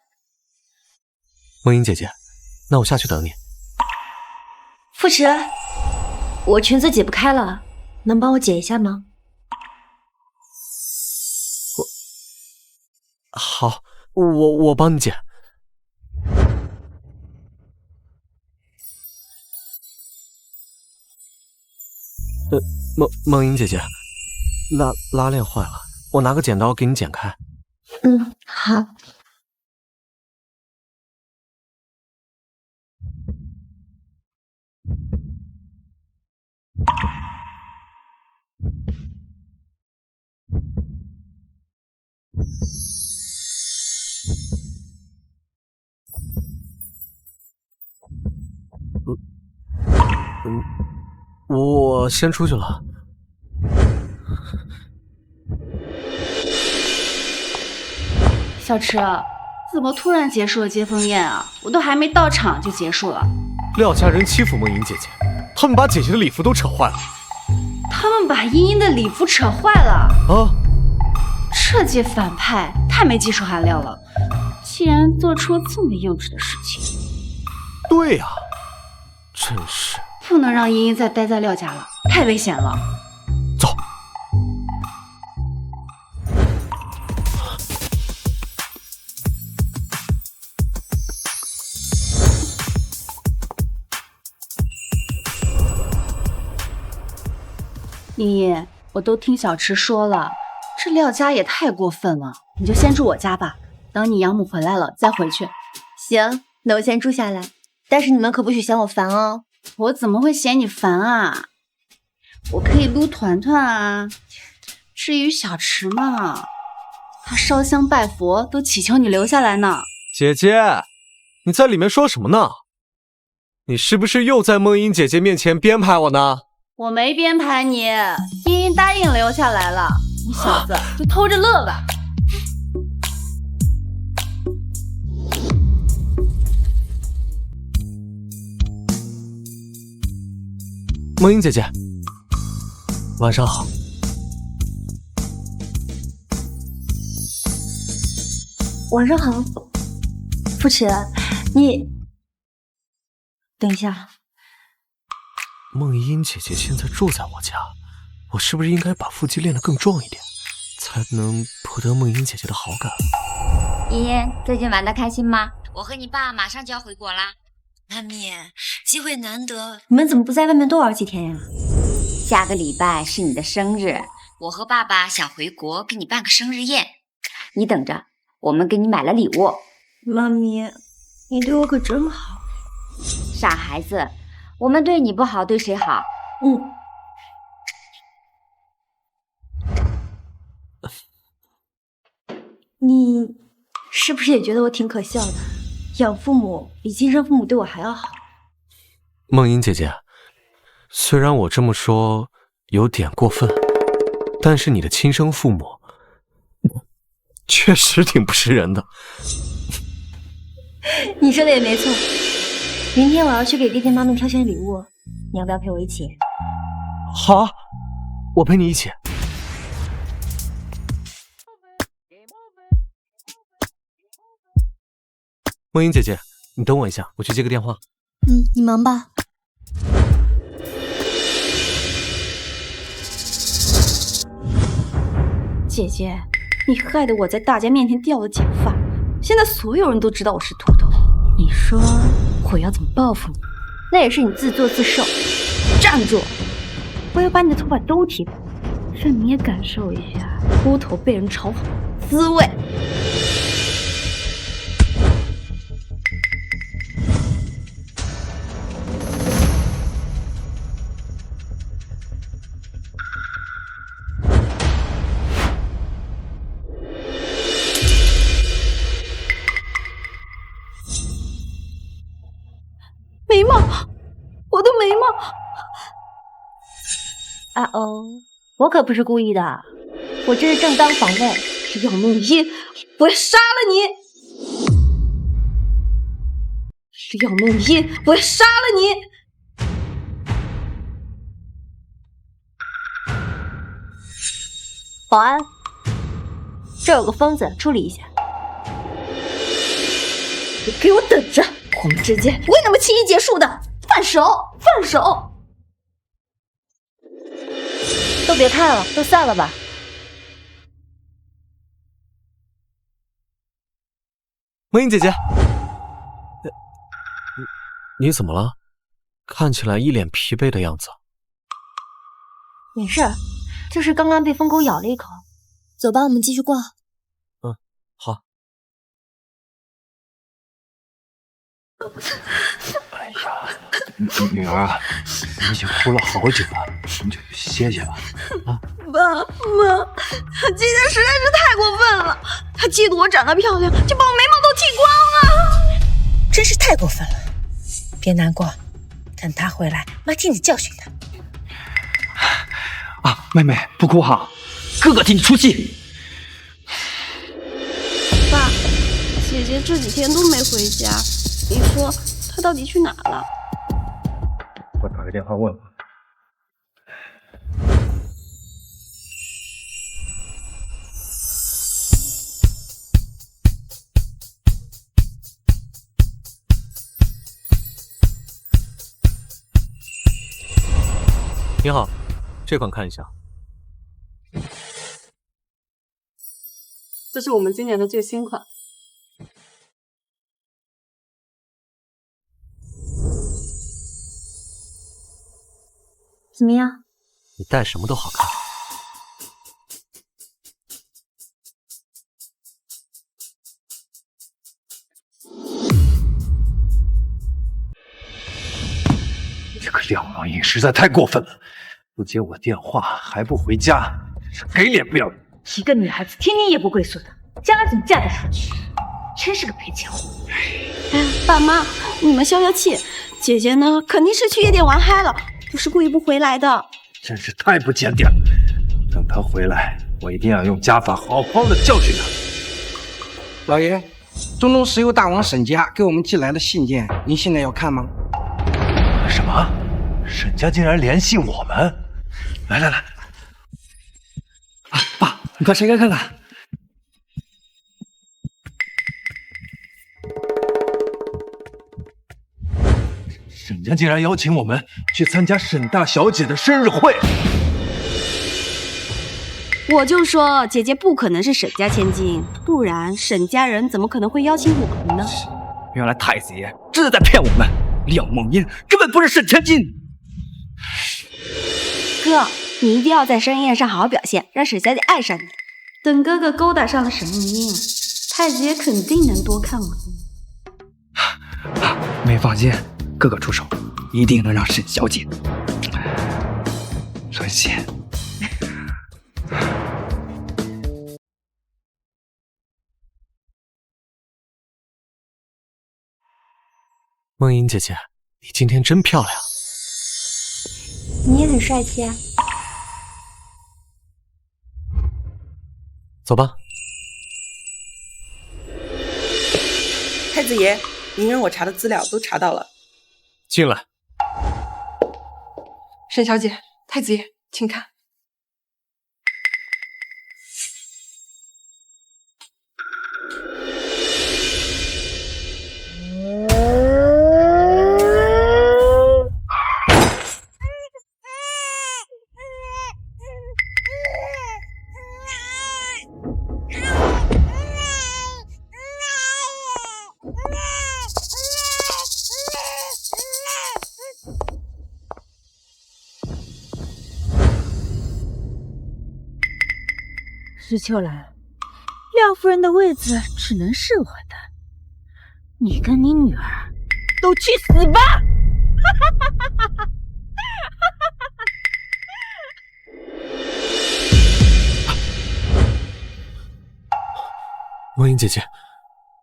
梦英姐姐，那我下去等你。傅迟，我裙子解不开了，能帮我解一下吗？好，我帮你解。梦英姐姐，拉链坏了，我拿个剪刀给你剪开。嗯，好。我先出去了。小池，怎么突然结束了接风宴啊？我都还没到场就结束了。廖家人欺负梦英姐姐，他们把姐姐的礼服都扯坏了。他们把茵茵的礼服扯坏了啊！这届反派太没技术含量了，竟然做出了这么幼稚的事情。对呀，真是不能让茵茵再待在廖家了，太危险了。走。茵茵，我都听小池说了，这廖家也太过分了，你就先住我家吧，等你养母回来了再回去。行，那我先住下来，但是你们可不许嫌我烦哦。我怎么会嫌你烦啊？我可以撸团团啊。至于小池嘛，他烧香拜佛都祈求你留下来呢。姐姐，你在里面说什么呢？你是不是又在梦英姐姐面前编排我呢？我没编排你，茵茵答应留下来了，你小子就偷着乐吧。梦英姐姐，晚上好。晚上好，傅迟，你等一下。梦英姐姐现在住在我家，我是不是应该把腹肌练得更壮一点，才能博得梦英姐姐的好感？茵茵，最近玩得开心吗？我和你爸马上就要回国啦。妈咪，机会难得，你们怎么不在外面多玩几天呀？下个礼拜是你的生日，我和爸爸想回国给你办个生日宴，你等着，我们给你买了礼物。妈咪，你对我可真好。傻孩子，我们对你不好，对谁好？你是不是也觉得我挺可笑的？养父母比亲生父母对我还要好。梦英姐姐，虽然我这么说有点过分，但是你的亲生父母确实挺不是人的。你说的也没错。明天我要去给爹爹妈妈挑选礼物，你要不要陪我一起？好啊，我陪你一起。梦英姐姐，你等我一下，我去接个电话。你忙吧。姐姐，你害得我在大家面前掉了假发，现在所有人都知道我是秃头。你说我要怎么报复你？那也是你自作自受。站住！我要把你的头发都剃光，让你也感受一下秃头被人嘲讽的滋味。啊哦，我可不是故意的，我这是正当防卫。要梦音，我要杀了你！要梦音，我要杀了你！保安，这有个疯子，处理一下。你给我等着，我们之间不会那么轻易结束的！放手，放手！都别看了，都散了吧。梦音姐姐，你怎么了？看起来一脸疲惫的样子。没事，就是刚刚被疯狗咬了一口。走吧，我们继续逛。嗯，好。哎呀，女儿啊，你已经哭了好久了，你就歇歇吧。啊，爸妈，他今天实在是太过分了，他嫉妒我长得漂亮，就把我眉毛都剃光了，真是太过分了。别难过，等他回来，妈替你教训他。啊，妹妹不哭哈，哥哥替你出气。爸，姐姐这几天都没回家，你说她到底去哪了？我打个电话问问。你好，这款看一下。这是我们今年的最新款。怎么样？你戴什么都好看。这个廖梦英实在太过分了，不接我电话还不回家，是给脸不要脸。一个女孩子天天夜不归宿的，将来怎么嫁得出去？真是个赔钱货。哎呀，爸妈，你们消消气，姐姐呢肯定是去夜店玩嗨了，不是故意不回来的。真是太不检点了！等他回来，我一定要用家法好好的教训他。老爷，中东石油大王沈家给我们寄来的信件，您现在要看吗？什么？沈家竟然联系我们？来来来，啊，爸，你快拆开看看。沈家竟然邀请我们去参加沈大小姐的生日会。我就说姐姐不可能是沈家千金，不然沈家人怎么可能会邀请我们呢？原来太子爷真的在骗我们，廖梦音根本不是沈千金。哥，你一定要在生日宴上好好表现，让沈小姐爱上你。等哥哥勾搭上了沈梦音，太子爷肯定能多看我一眼。妹放心，哥哥出手，一定能让沈小姐沦陷。梦音姐姐，你今天真漂亮。你也很帅气啊。走吧。太子爷，您让我查的资料都查到了。进来。沈小姐，太子爷，请看。石秋兰，廖夫人的位子只能是我的，你跟你女儿都去死吧！梦音姐姐，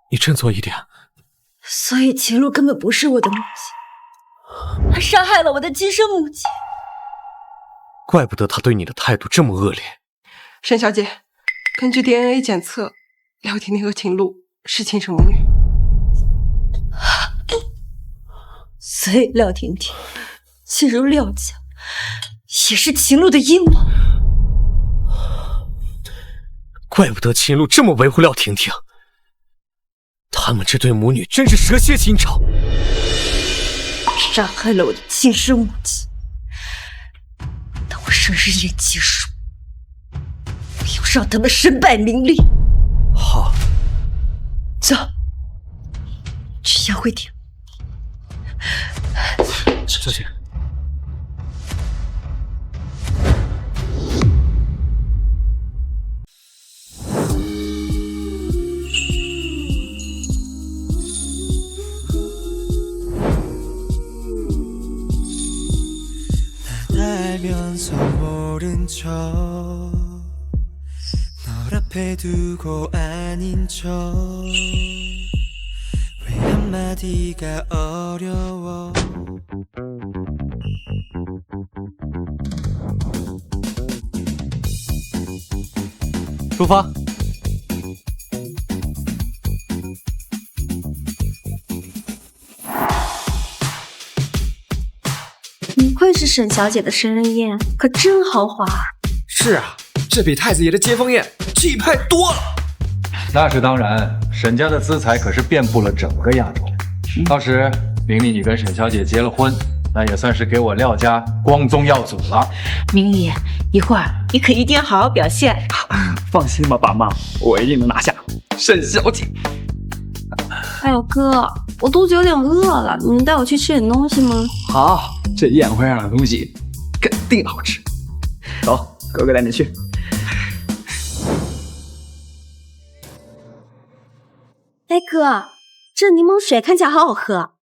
你振作一点。所以秦璐根本不是我的母亲，她杀害了我的亲生母亲。怪不得他对你的态度这么恶劣。沈小姐，根据 DNA 检测，廖婷婷和秦璐是亲生母女。所以廖婷婷进入廖家，也是秦璐的阴谋。怪不得秦璐这么维护廖婷婷，他们这对母女真是蛇蝎心肠。杀害了我的亲生母亲，等我生日宴结束，我要让他们身败名裂。好，走，去宴会厅。小姐。出发。不愧是沈小姐的生日宴，可真豪华。是啊，这比太子爷的接风宴气派多了。那是当然，沈家的资财可是遍布了整个亚洲。到时明丽你跟沈小姐结了婚，那也算是给我廖家光宗耀祖了。明丽，一会儿你可一定要好好表现。放心吧，爸妈，我一定能拿下沈小姐。哎呦哥，我肚子有点饿了，你能带我去吃点东西吗？好，这宴会上的东西肯定好吃。走，哥哥带你去。哎哥，这柠檬水看起来好好喝。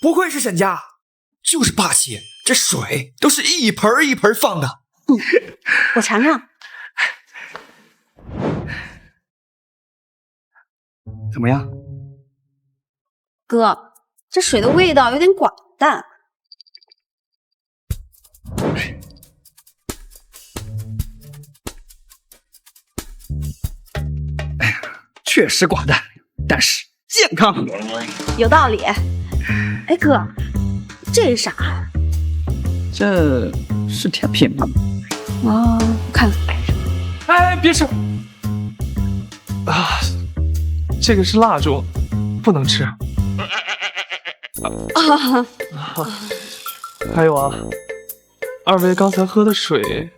不愧是沈家，就是霸气，这水都是一盆一盆放的。我尝尝。怎么样？哥，这水的味道有点寡淡。确实寡淡，但是健康。有道理。哎哥，这是啥？这是甜品吗？哦，我看看。哎，别吃！啊，这个是蜡烛，不能吃。还有啊，二位刚才喝的水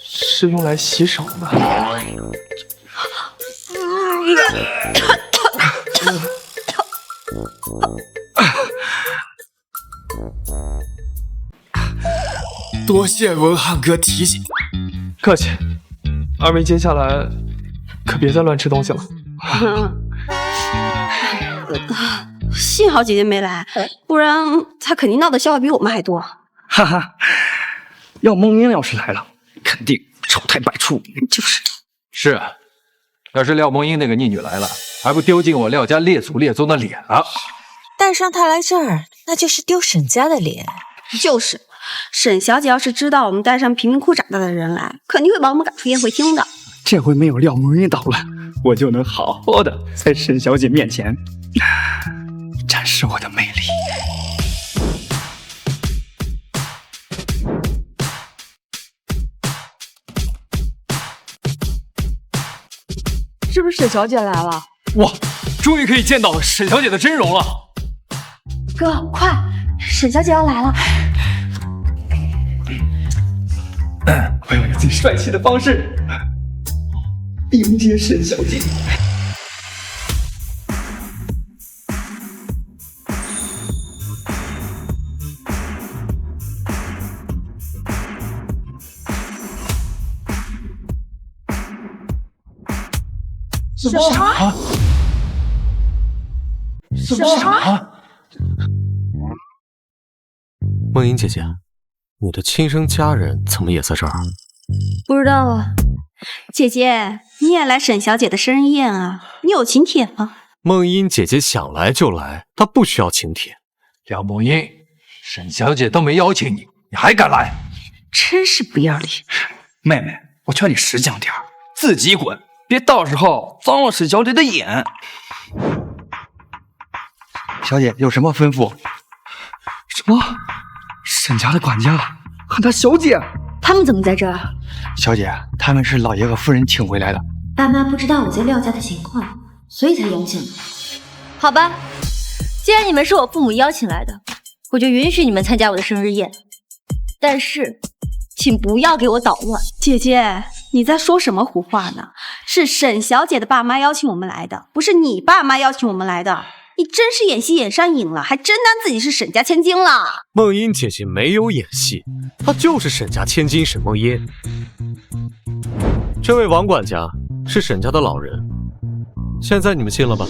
是用来洗手的。多谢文翰哥提醒。客气。二位接下来可别再乱吃东西了。幸好姐姐没来，不然她肯定闹的笑话比我们还多。哈哈，要梦英要是来了，肯定丑态百出。就是。是啊，要是廖梦英那个逆女来了，还不丢尽我廖家列祖列宗的脸啊！带上她来这儿，那就是丢沈家的脸。就是，沈小姐要是知道我们带上贫民窟长大的人来，肯定会把我们赶出宴会厅的。这回没有廖梦英捣乱，我就能好好的在沈小姐面前展示我的魅力。是不是沈小姐来了？哇，终于可以见到沈小姐的真容了！哥，快，沈小姐要来了！我要用最帅气的方式迎接沈小姐。什么？什么？梦英姐姐，你的亲生家人怎么也在这儿？不知道啊。姐姐，你也来沈小姐的生日宴啊？你有请帖吗？梦英姐姐想来就来，她不需要请帖。廖梦英，沈小姐都没邀请你，你还敢来？真是不要脸。妹妹，我劝你识相点儿，自己滚，别到时候脏了沈小姐的眼。小姐有什么吩咐？什么？沈家的管家喊她小姐？他们怎么在这儿？小姐，他们是老爷和夫人请回来的。爸妈不知道我在廖家的情况，所以才邀请我。好吧，既然你们是我父母邀请来的，我就允许你们参加我的生日宴。但是，请不要给我捣乱。姐姐，你在说什么胡话呢？是沈小姐的爸妈邀请我们来的，不是你爸妈邀请我们来的。你真是演戏演上瘾了，还真当自己是沈家千金了。梦音姐姐没有演戏，她就是沈家千金沈梦音。这位王管家是沈家的老人，现在你们信了吧？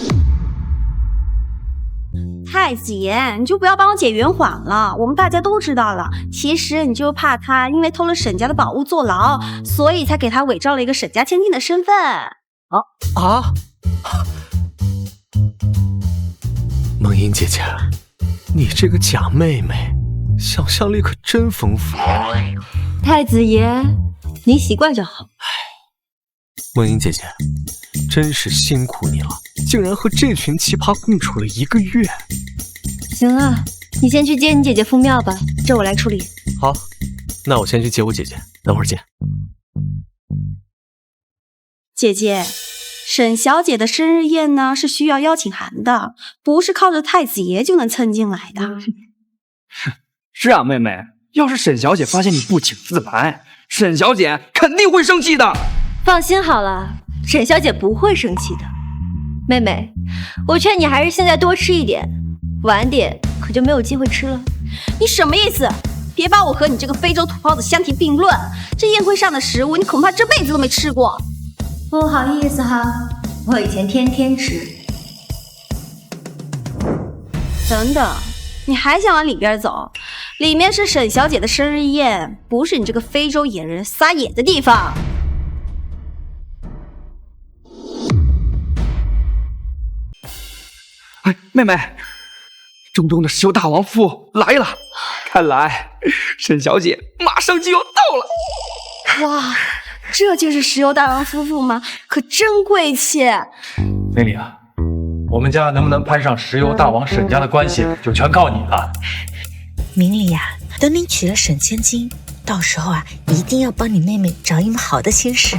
太子爷，你就不要帮我姐圆谎了，我们大家都知道了。其实你就怕她因为偷了沈家的宝物坐牢，所以才给她伪造了一个沈家千金的身份。梦音姐姐，你这个假妹妹，想象力可真丰富。太子爷，您习惯就好。梦音姐姐，真是辛苦你了，竟然和这群奇葩共处了1个月。行了，你先去接你姐姐赴庙吧，这我来处理。好，那我先去接我姐姐，等会儿见。姐姐，沈小姐的生日宴呢是需要邀请函的，不是靠着太子爷就能蹭进来的。是啊，妹妹，要是沈小姐发现你不请自来，沈小姐肯定会生气的。放心好了，沈小姐不会生气的。妹妹，我劝你还是现在多吃一点，晚点可就没有机会吃了。你什么意思？别把我和你这个非洲土包子相提并论，这宴会上的食物你恐怕这辈子都没吃过。不好意思哈，我以前天天吃。等等，你还想往里边走？里面是沈小姐的生日宴，不是你这个非洲野人撒野的地方。哎，妹妹，中东的石油大王府来了，看来沈小姐马上就要到了。哇，这就是石油大王夫妇吗？可真贵气。梅里啊，我们家能不能攀上石油大王沈家的关系，就全靠你了。明里呀，等你娶了沈千金，到时候啊，一定要帮你妹妹找一门好的亲事。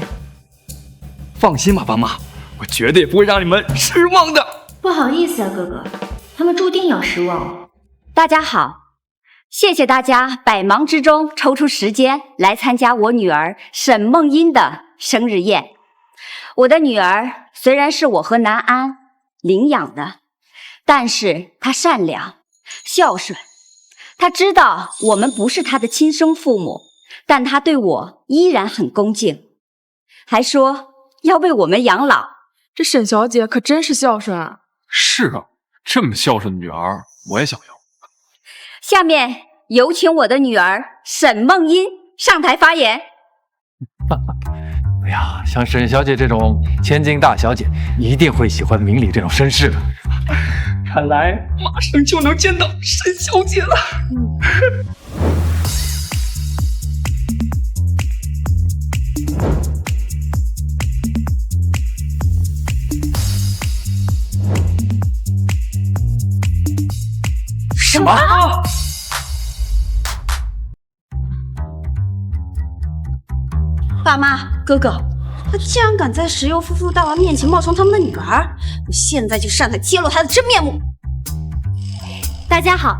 放心吧，爸妈，我绝对不会让你们失望的。不好意思啊，哥哥，他们注定要失望。大家好，谢谢大家百忙之中抽出时间来参加我女儿沈梦音的生日宴。我的女儿虽然是我和南安领养的，但是她善良、孝顺。她知道我们不是她的亲生父母，但她对我依然很恭敬，还说要为我们养老。这沈小姐可真是孝顺啊！是啊，这么孝顺的女儿，我也想要。下面有请我的女儿沈梦音上台发言。哎呀，像沈小姐这种千金大小姐，一定会喜欢明理这种绅士的。看来马上就能见到沈小姐了。什么？爸妈，哥哥，他竟然敢在石油夫妇大王面前冒充他们的女儿，我现在就上台揭露他的真面目。大家好，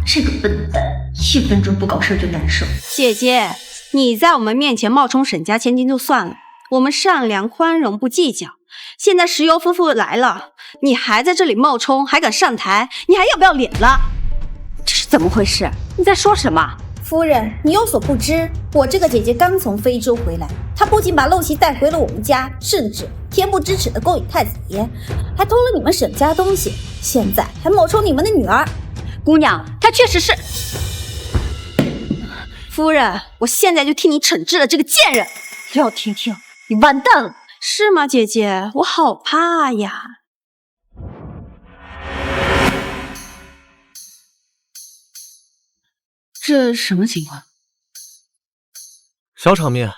这个笨蛋1分钟不搞事就难受。姐姐，你在我们面前冒充沈家千金就算了，我们善良宽容不计较。现在石油夫妇来了，你还在这里冒充，还敢上台，你还要不要脸了？这是怎么回事？你在说什么？夫人，你有所不知，我这个姐姐刚从非洲回来，她不仅把陋习带回了我们家，甚至恬不知耻的勾引太子爷，还偷了你们沈家东西，现在还冒充你们的女儿。姑娘，她确实是。夫人，我现在就替你惩治了这个贱人。廖婷婷，你完蛋了。是吗，姐姐？我好怕呀。这什么情况？小场面，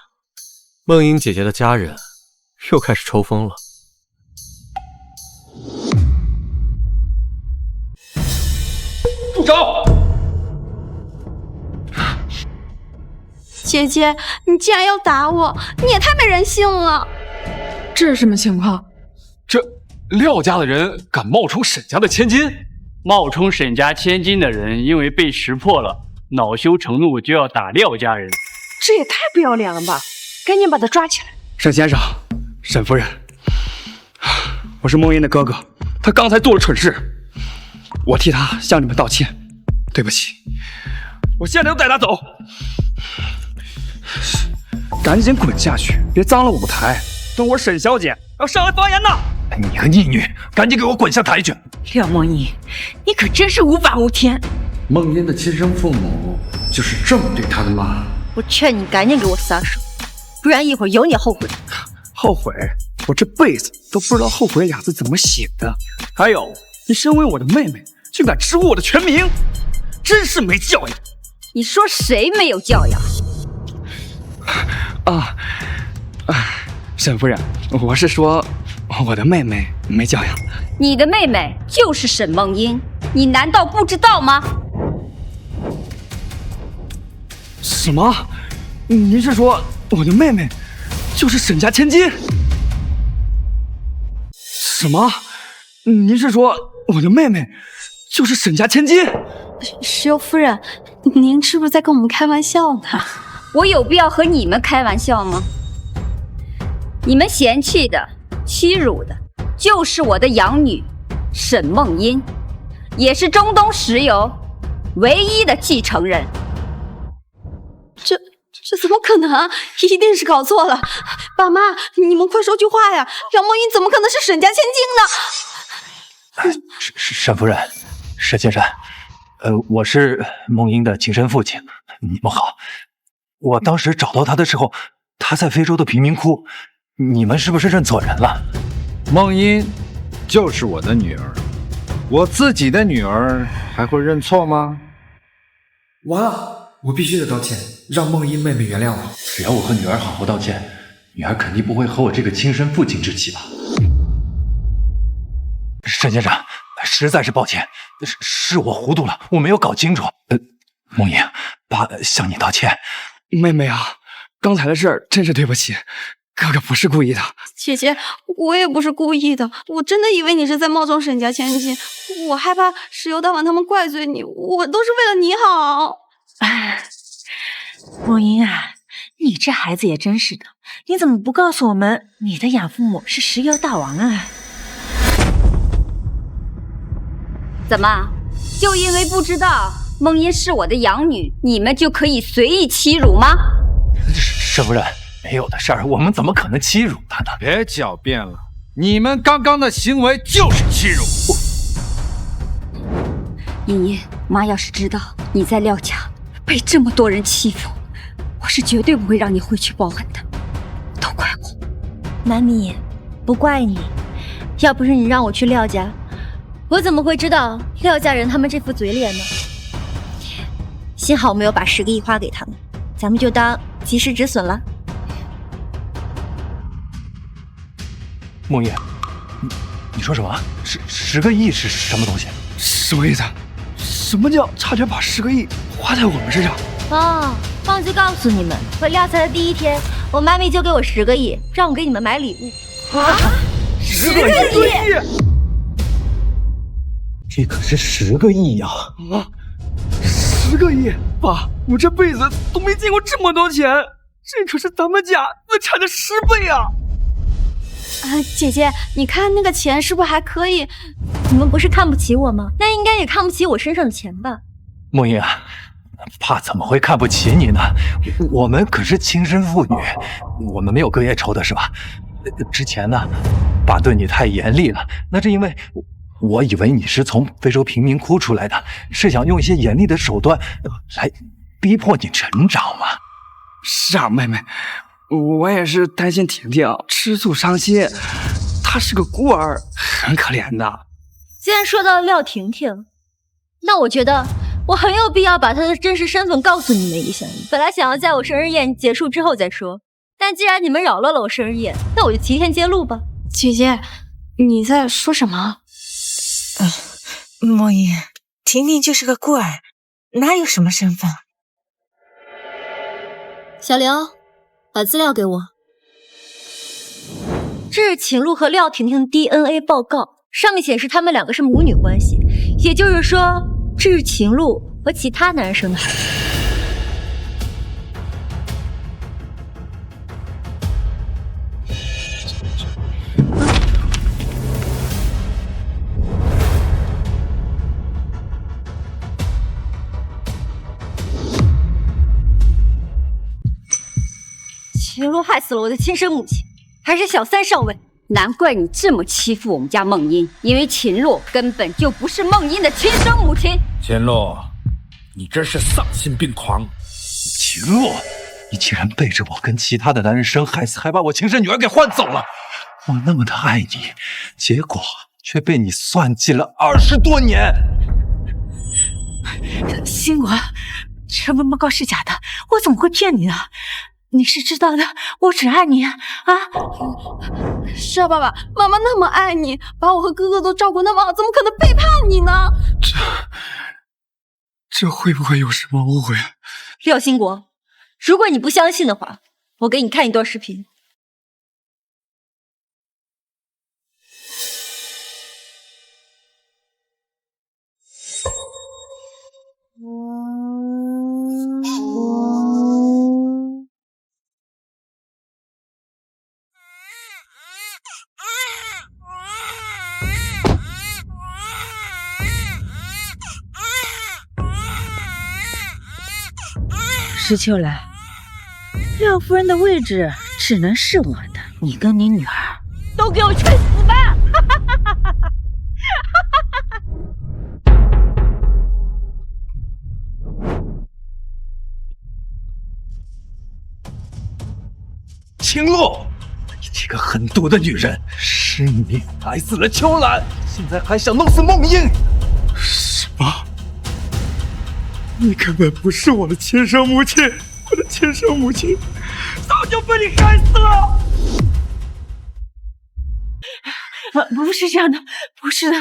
梦英姐姐的家人又开始抽风了。住手！姐姐，你竟然要打我，你也太没人性了！这是什么情况？这廖家的人敢冒充沈家的千金？冒充沈家千金的人，因为被识破了，恼羞成怒就要打廖家人。这也太不要脸了吧！赶紧把他抓起来！沈先生，沈夫人，我是梦英的哥哥，他刚才做了蠢事，我替他向你们道歉，对不起，我现在就带他走。赶紧滚下去，别脏了舞台。等会儿沈小姐要上来发言呢。你个逆女，赶紧给我滚下台去！廖梦英，你可真是无法无天。梦英的亲生父母就是这么对她的吗？我劝你赶紧给我撒手，不然一会儿有你后悔。后悔？我这辈子都不知道后悔俩字怎么写的。还有，你身为我的妹妹，竟敢直呼我的全名，真是没教养。你说谁没有教养？沈夫人，我是说我的妹妹没教养。你的妹妹就是沈梦英，你难道不知道吗？什么？您是说我的妹妹就是沈家千金？什么？您是说我的妹妹就是沈家千金？石油夫人，您是不是在跟我们开玩笑呢？我有必要和你们开玩笑吗？你们嫌弃的、欺辱的，就是我的养女沈梦英，也是中东石油唯一的继承人。这怎么可能？一定是搞错了。爸妈，你们快说句话呀！廖梦英怎么可能是沈家千金呢？沈夫人，沈先生，我是梦英的亲生父亲，你们好。我当时找到他的时候，他在非洲的贫民窟，你们是不是认错人了？梦英就是我的女儿，我自己的女儿还会认错吗？完了，我必须得道歉，让梦英妹妹原谅我。只要我和女儿好好道歉，女儿肯定不会和我这个亲生父亲置气吧？沈先生，实在是抱歉，是我糊涂了，我没有搞清楚。梦英，爸向你道歉。妹妹啊，刚才的事儿真是对不起，哥哥不是故意的。姐姐，我也不是故意的，我真的以为你是在冒充沈家千金，我害怕石油大王他们怪罪你，我都是为了你好。梦英啊，你这孩子也真是的，你怎么不告诉我们你的养父母是石油大王啊？怎么，就因为不知道梦英是我的养女，你们就可以随意欺辱吗？沈夫人，没有的事儿，我们怎么可能欺辱她呢？别狡辩了，你们刚刚的行为就是欺辱。茵茵，妈要是知道你在廖家被这么多人欺负，我是绝对不会让你回去报恩的。都怪我。妈咪，不怪你，要不是你让我去廖家，我怎么会知道廖家人他们这副嘴脸呢？幸好我没有把10个亿花给他们，咱们就当及时止损了。梦叶，你说什么？10个亿是什么东西？什么意思？什么叫差点把10个亿花在我们身上？哦，忘记告诉你们，回廖家的第1天，我妈咪就给我10个亿，让我给你们买礼物。啊！10个亿！这可是10个亿呀！啊！10个亿！爸，我这辈子都没见过这么多钱，这可是咱们家资产的10倍啊！姐姐，你看那个钱是不是还可以？你们不是看不起我吗？那应该也看不起我身上的钱吧？梦英啊，爸怎么会看不起你呢？我们可是亲生父女，我们没有隔夜仇的是吧？之前呢，爸对你太严厉了，那是因为我以为你是从非洲贫民窟出来的，是想用一些严厉的手段来逼迫你成长嘛。是啊，妹妹，我也是担心婷婷吃醋伤心，她是个孤儿，很可怜的。既然说到廖婷婷，那我觉得我很有必要把他的真实身份告诉你们一下。本来想要在我生日宴结束之后再说，但既然你们扰乱了我生日宴，那我就提前揭露吧。姐姐，你在说什么？梦音，婷婷就是个孤儿，哪有什么身份？小刘，把资料给我。这是秦璐和廖婷婷的 DNA 报告，上面显示他们两个是母女关系，也就是说，这是秦璐和其他男人生的孩子。秦璐害死了我的亲生母亲，还是小三上位。难怪你这么欺负我们家梦音，因为秦璐根本就不是梦音的亲生母亲。秦璐，你真是丧心病狂！秦璐，你竟然背着我跟其他的男人生孩子，还把我亲生女儿给换走了。我那么的爱你，结果却被你算计了20多年。星国，这份报告是假的，我怎么会骗你呢？你是知道的，我只爱你啊！是啊，爸爸妈妈那么爱你，把我和哥哥都照顾那么好，怎么可能背叛你呢？这会不会有什么误会？廖兴国，如果你不相信的话，我给你看一段视频。石秋兰，廖夫人的位置只能是我的，你跟你女儿都给我去死吧！秦璐，你这个狠毒的女人，是你害死了秋兰，现在还想弄死梦音。什么？你根本不是我的亲生母亲，我的亲生母亲早就被你害死了。不是这样的，不是的。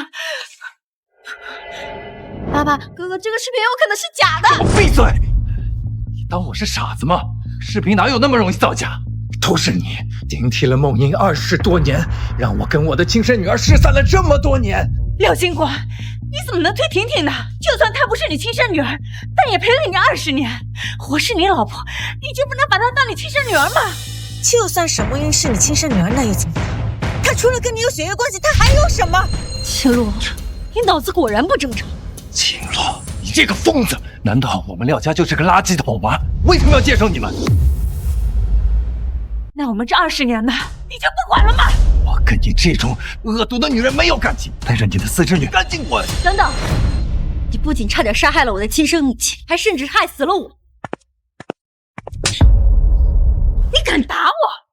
爸爸，哥哥，这个视频有可能是假的。闭嘴！你当我是傻子吗？视频哪有那么容易造假？都是你顶替了梦音20多年，让我跟我的亲生女儿失散了这么多年。廖金国，你怎么能推婷婷呢？就算她不是你亲生女儿，但也陪了你20年。我是你老婆，你就不能把她当你亲生女儿吗？就算沈梦音是你亲生女儿，那又怎么样？她除了跟你有血缘关系，她还有什么？秦璐，你脑子果然不正常。秦璐，你这个疯子！难道我们廖家就是个垃圾桶吗？为什么要接受你们？那我们这20年呢？你就不管了吗？我跟你这种恶毒的女人没有感情，带着你的私生女赶紧滚！等等，你不仅差点杀害了我的亲生母亲，还甚至害死了我。你敢打我？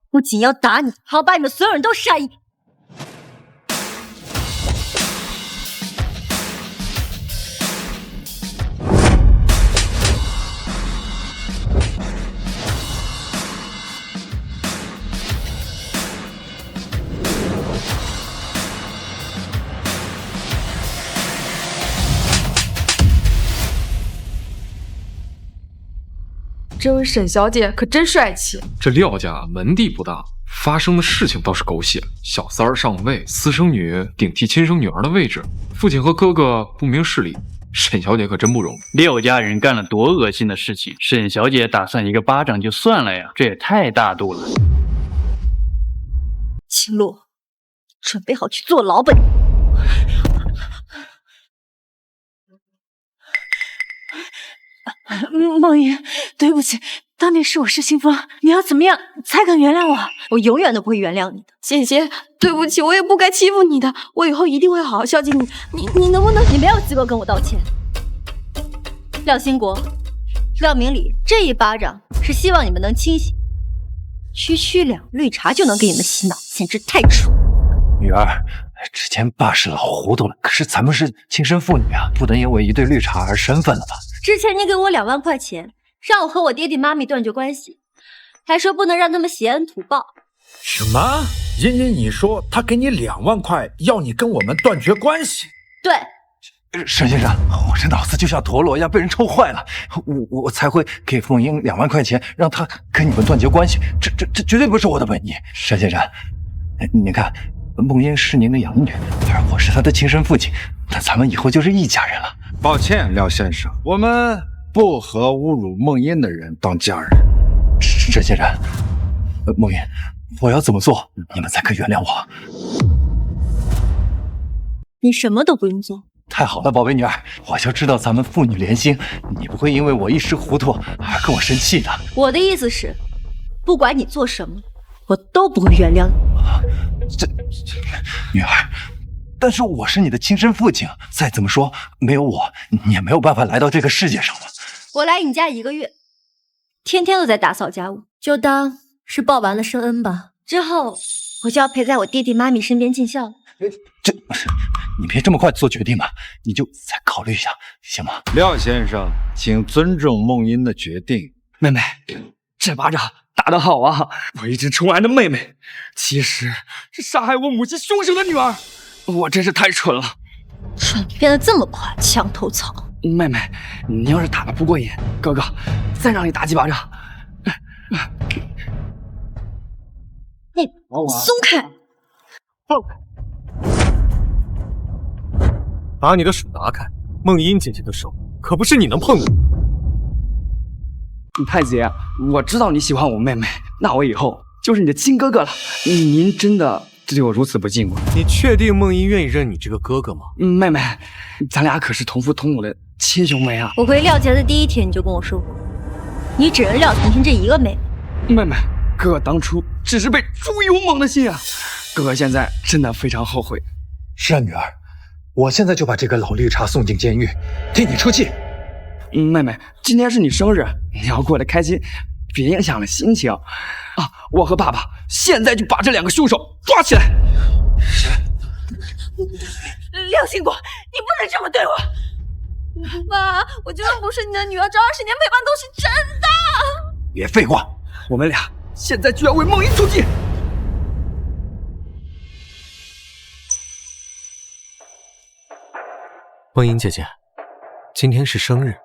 不仅要打你，还要把你们所有人都杀一遍。这位沈小姐可真帅气。这廖家门第不大，发生的事情倒是狗血。小三儿上位，私生女顶替亲生女儿的位置，父亲和哥哥不明事理，沈小姐可真不容易。廖家人干了多恶心的事情，沈小姐打算一个巴掌就算了呀，这也太大度了。秦璐，准备好去坐牢吧！梦音，对不起，当年是我失心疯，你要怎么样才肯原谅我？我永远都不会原谅你的。姐姐，对不起，我也不该欺负你的，我以后一定会好好孝敬你。你能不能？你没有资格跟我道歉。廖兴国、廖明礼，这一巴掌是希望你们能清醒。区区2绿茶就能给你们洗脑，简直太蠢。女儿，之前爸是老糊涂了，可是咱们是亲生父女啊，不能因为一对绿茶而生分了吧？之前你给我2万块钱，让我和我爹地妈咪断绝关系，还说不能让他们挟恩图报。什么？茵茵，你说他给你2万块，要你跟我们断绝关系？对。沈先生，我这脑子就像陀螺一样被人抽坏了，我才会给凤英2万块钱，让他跟你们断绝关系。这绝对不是我的本意。沈先生，您看，梦英是您的养女，而我是她的亲生父亲，那咱们以后就是一家人了。抱歉，廖先生，我们不和侮辱梦英的人当家人。沈先生，梦英，我要怎么做，你们才可以原谅我？你什么都不用做。太好了，宝贝女儿，我就知道咱们父女连心，你不会因为我一时糊涂而跟我生气的。我的意思是，不管你做什么，我都不会原谅你。这女儿，但是我是你的亲生父亲，再怎么说，没有我，你也没有办法来到这个世界上嘛。我来你家1个月，天天都在打扫家务，就当是报完了生恩吧。之后我就要陪在我爹地妈咪身边尽孝了。你别这么快做决定嘛，你就再考虑一下，行吗？廖先生，请尊重梦英的决定。妹妹，这巴掌打得好啊！我一直宠爱的妹妹，其实是杀害我母亲凶手的女儿，我真是太蠢了。转变得这么快，墙头草。妹妹，你要是打得不过瘾，哥哥再让你打几巴掌。松开！把你的手拿开，梦英姐姐的手可不是你能碰的。太子爷，我知道你喜欢我妹妹，那我以后就是你的亲哥哥了。您真的对我如此不敬吗？你确定梦英愿意认你这个哥哥吗？妹妹，咱俩可是同父同母的亲兄妹啊！我回廖家的第1天你就跟我说过，你只认廖婷婷这一个妹妹。妹妹，哥哥当初只是被猪油蒙的心啊！哥哥现在真的非常后悔。是啊，女儿。我现在就把这个老绿茶送进监狱，替你出气。妹妹，今天是你生日，你要过得开心，别影响了心情啊！我和爸爸现在就把这2个凶手抓起来。廖兴国，你不能这么对我！爸，我就算不是你的女儿，这20年陪伴都是真的。别废话，我们俩现在就要为梦英出气。梦英姐姐，今天是生日，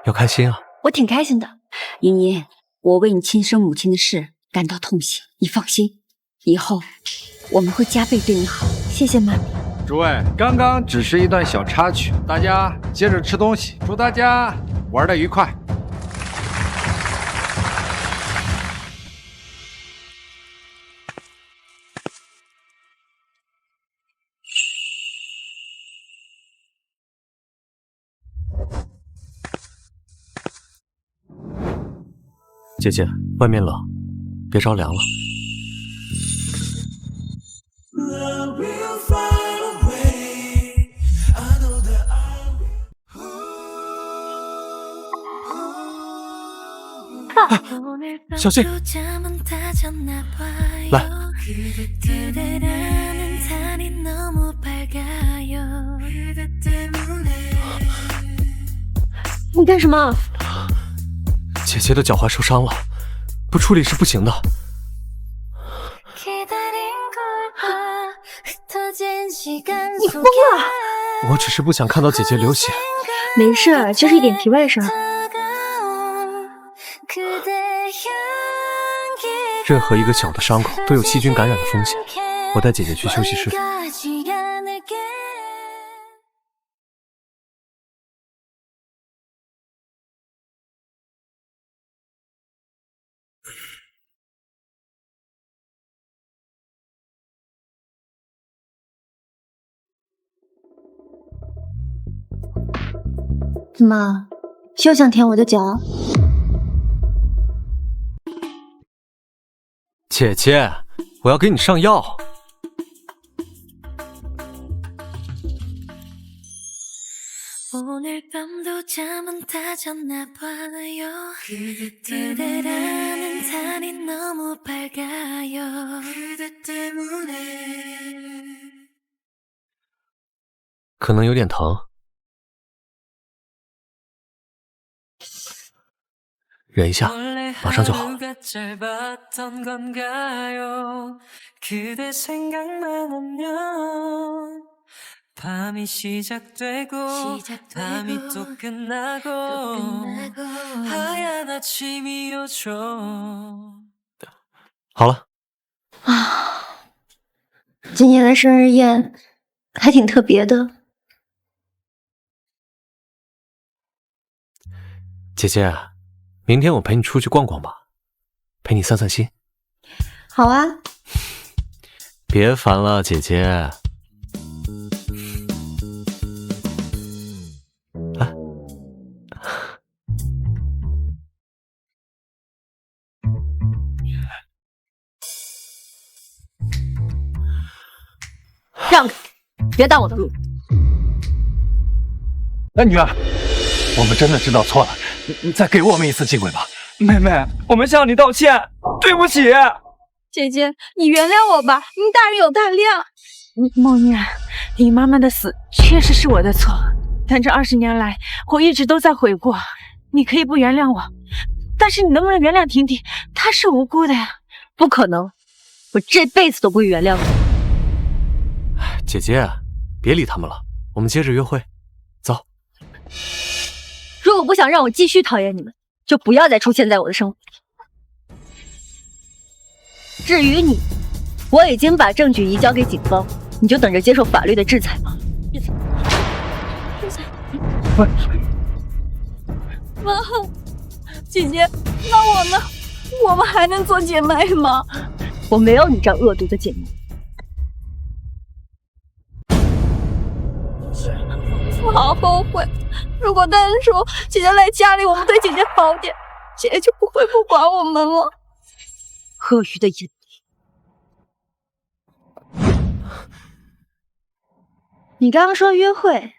要开心啊！我挺开心的。茵茵，我为你亲生母亲的事感到痛心，你放心，以后我们会加倍对你好。谢谢妈咪。诸位，刚刚只是一段小插曲，大家接着吃东西，祝大家玩得愉快。姐姐，外面冷，别着凉了。小心！来，你干什么？姐姐的脚踝受伤了，不处理是不行的。你疯了！我只是不想看到姐姐流血。没事，就是一点皮外伤。任何一个小的伤口都有细菌感染的风险。我带姐姐去休息室。怎么，休想舔我的脚？姐姐，我要给你上药。可能有点疼。忍一下，马上就好了。好了。今年的生日宴还挺特别的。姐姐，明天我陪你出去逛逛吧，陪你散散心。好啊。别烦了，姐姐。让开，别挡我的路。女儿，我们真的知道错了，你再给我们一次机会吧。妹妹，我们向你道歉，对不起。姐姐，你原谅我吧，您大人有大量。梦nhiên，你妈妈的死确实是我的错，但这20年来，我一直都在悔过。你可以不原谅我，但是你能不能原谅婷婷？她是无辜的呀。不可能，我这辈子都不会原谅你。姐姐，别理他们了，我们接着约会，走。如果不想让我继续讨厌你们，就不要再出现在我的生活里。至于你，我已经把证据移交给警方，你就等着接受法律的制裁吧。妈，姐姐，那我呢？我们还能做姐妹吗？我没有你这样恶毒的姐妹。我好后悔，如果当初姐姐来家里，我们对姐姐好点，姐姐就不会不管我们了。鳄鱼的眼泪。你刚刚说约会，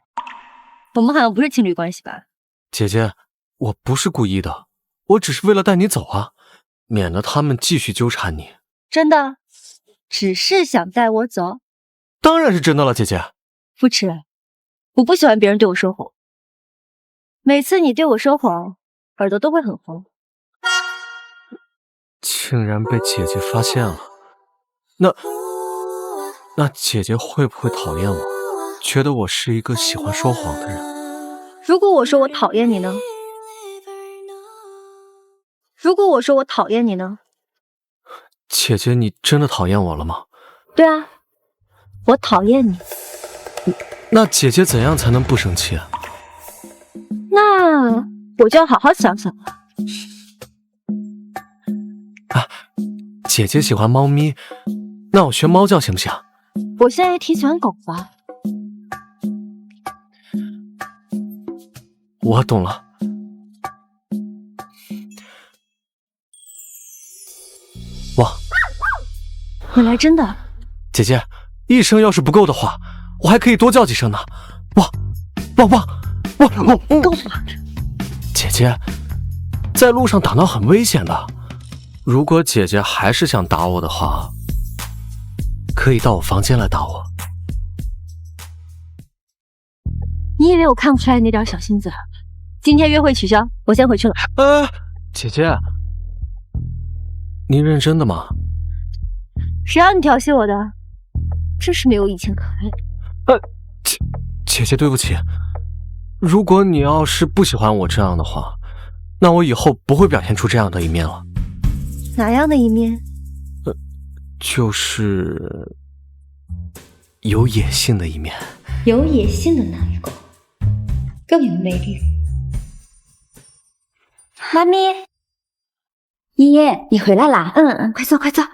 我们好像不是情侣关系吧？姐姐，我不是故意的，我只是为了带你走啊，免得他们继续纠缠你。真的？只是想带我走？当然是真的了，姐姐。不吃。我不喜欢别人对我说谎，每次你对我说谎，耳朵都会很红。竟然被姐姐发现了，那姐姐会不会讨厌我，觉得我是一个喜欢说谎的人？如果我说我讨厌你呢？如果我说我讨厌你呢？姐姐，你真的讨厌我了吗？对啊，我讨厌你。那姐姐怎样才能不生气啊？那我就要好好想想了。姐姐喜欢猫咪，那我学猫叫行不行？我现在也挺喜欢狗的。我懂了。哇，你来真的？姐姐，一声要是不够的话，我还可以多叫几声呢。哇，够了。姐姐，在路上打闹很危险的。如果姐姐还是想打我的话，可以到我房间来打我。你以为我看不出来那点小心思？今天约会取消，我先回去了。姐姐，你认真的吗？谁让你调戏我的？真是没有以前可爱。姐姐，对不起。如果你要是不喜欢我这样的话，那我以后不会表现出这样的一面了。哪样的一面？就是有野性的一面。有野性的那一个更有魅力。妈咪，妮妮，你回来啦？快坐快坐。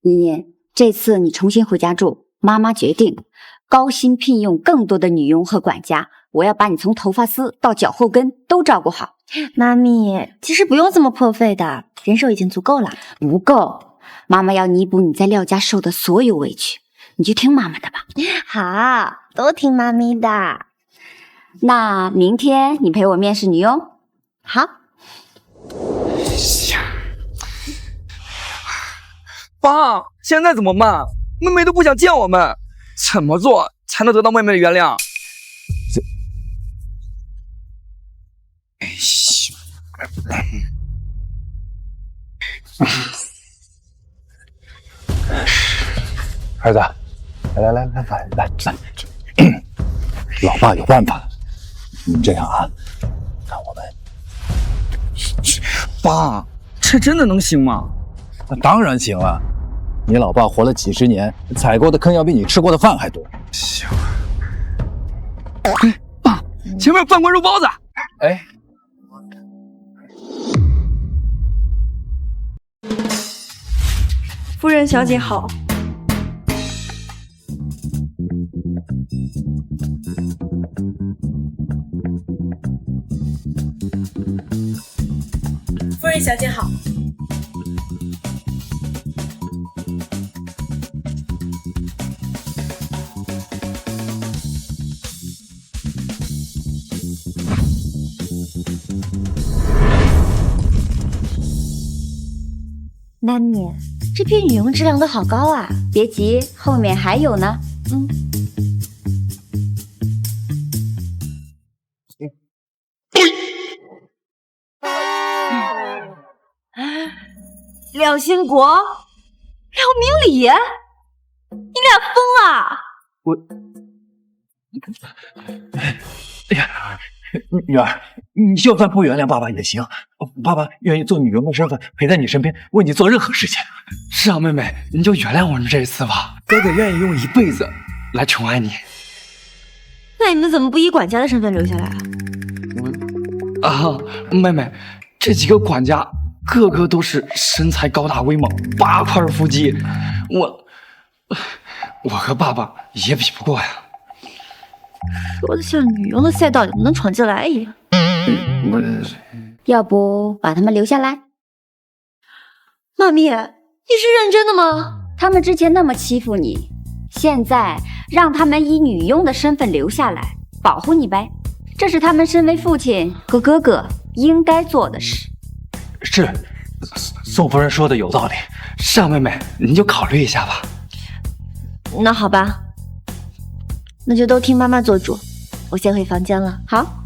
妮妮，这次你重新回家住，妈妈决定高薪聘用更多的女佣和管家，我要把你从头发丝到脚后跟都照顾好。妈咪，其实不用这么破费的，人手已经足够了。不够，妈妈要弥补你在廖家受的所有委屈，你就听妈妈的吧。好，都听妈咪的。那明天你陪我面试女佣。好。爸，现在怎么办？妹妹都不想见我们，怎么做才能得到妹妹的原谅。儿子，来，老爸有办法。你这样啊，看我们。爸，这真的能行吗？那当然行了。你老爸活了几十年，踩过的坑要比你吃过的饭还多。行。爸，前面饭馆肉包子。哎。夫人小姐好。夫人小姐好。妈咪，这批羽绒质量都好高啊！别急，后面还有呢。廖兴国，廖明礼，你俩疯了！哎呀，女儿，你就算不原谅爸爸也行，爸爸愿意做女佣的身份陪在你身边，为你做任何事情。是啊，妹妹，你就原谅我们这一次吧。哥哥愿意用一辈子来宠爱你。那你们怎么不以管家的身份留下来啊？妹妹，这几个管家个个都是身材高大威猛，8块腹肌，我和爸爸也比不过呀。说的像女佣的赛道里能闯进来一样。要不把他们留下来？妈咪，你是认真的吗？他们之前那么欺负你，现在让他们以女佣的身份留下来，保护你呗。这是他们身为父亲和哥哥应该做的事。是，宋夫人说的有道理。是啊，妹妹，你就考虑一下吧。那好吧，那就都听妈妈做主，我先回房间了。好。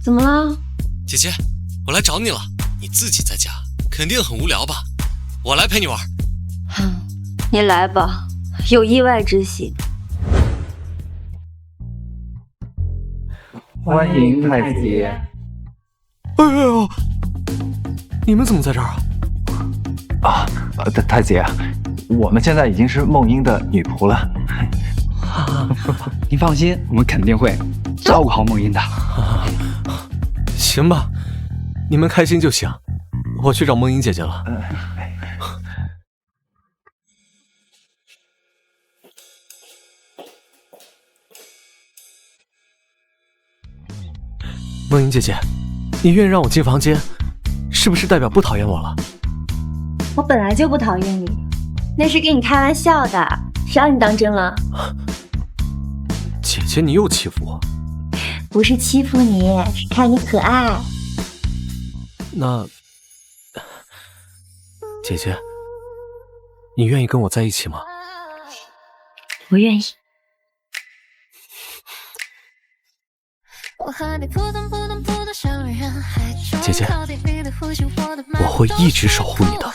怎么了？姐姐，我来找你了。你自己在家，肯定很无聊吧？我来陪你玩。你来吧，有意外之喜。欢迎太子爷。哎呦，你们怎么在这儿啊？太子爷，我们现在已经是梦英的女仆了。你放心，我们肯定会照顾好梦英的。行吧，你们开心就行。我去找梦英姐姐了。梦英姐姐，你愿意让我进房间，是不是代表不讨厌我了？我本来就不讨厌你，那是跟你开玩笑的，谁让你当真了？姐姐，你又欺负我。不是欺负你，是看你可爱。那，姐姐，你愿意跟我在一起吗？我愿意。姐姐，我会一直守护你的。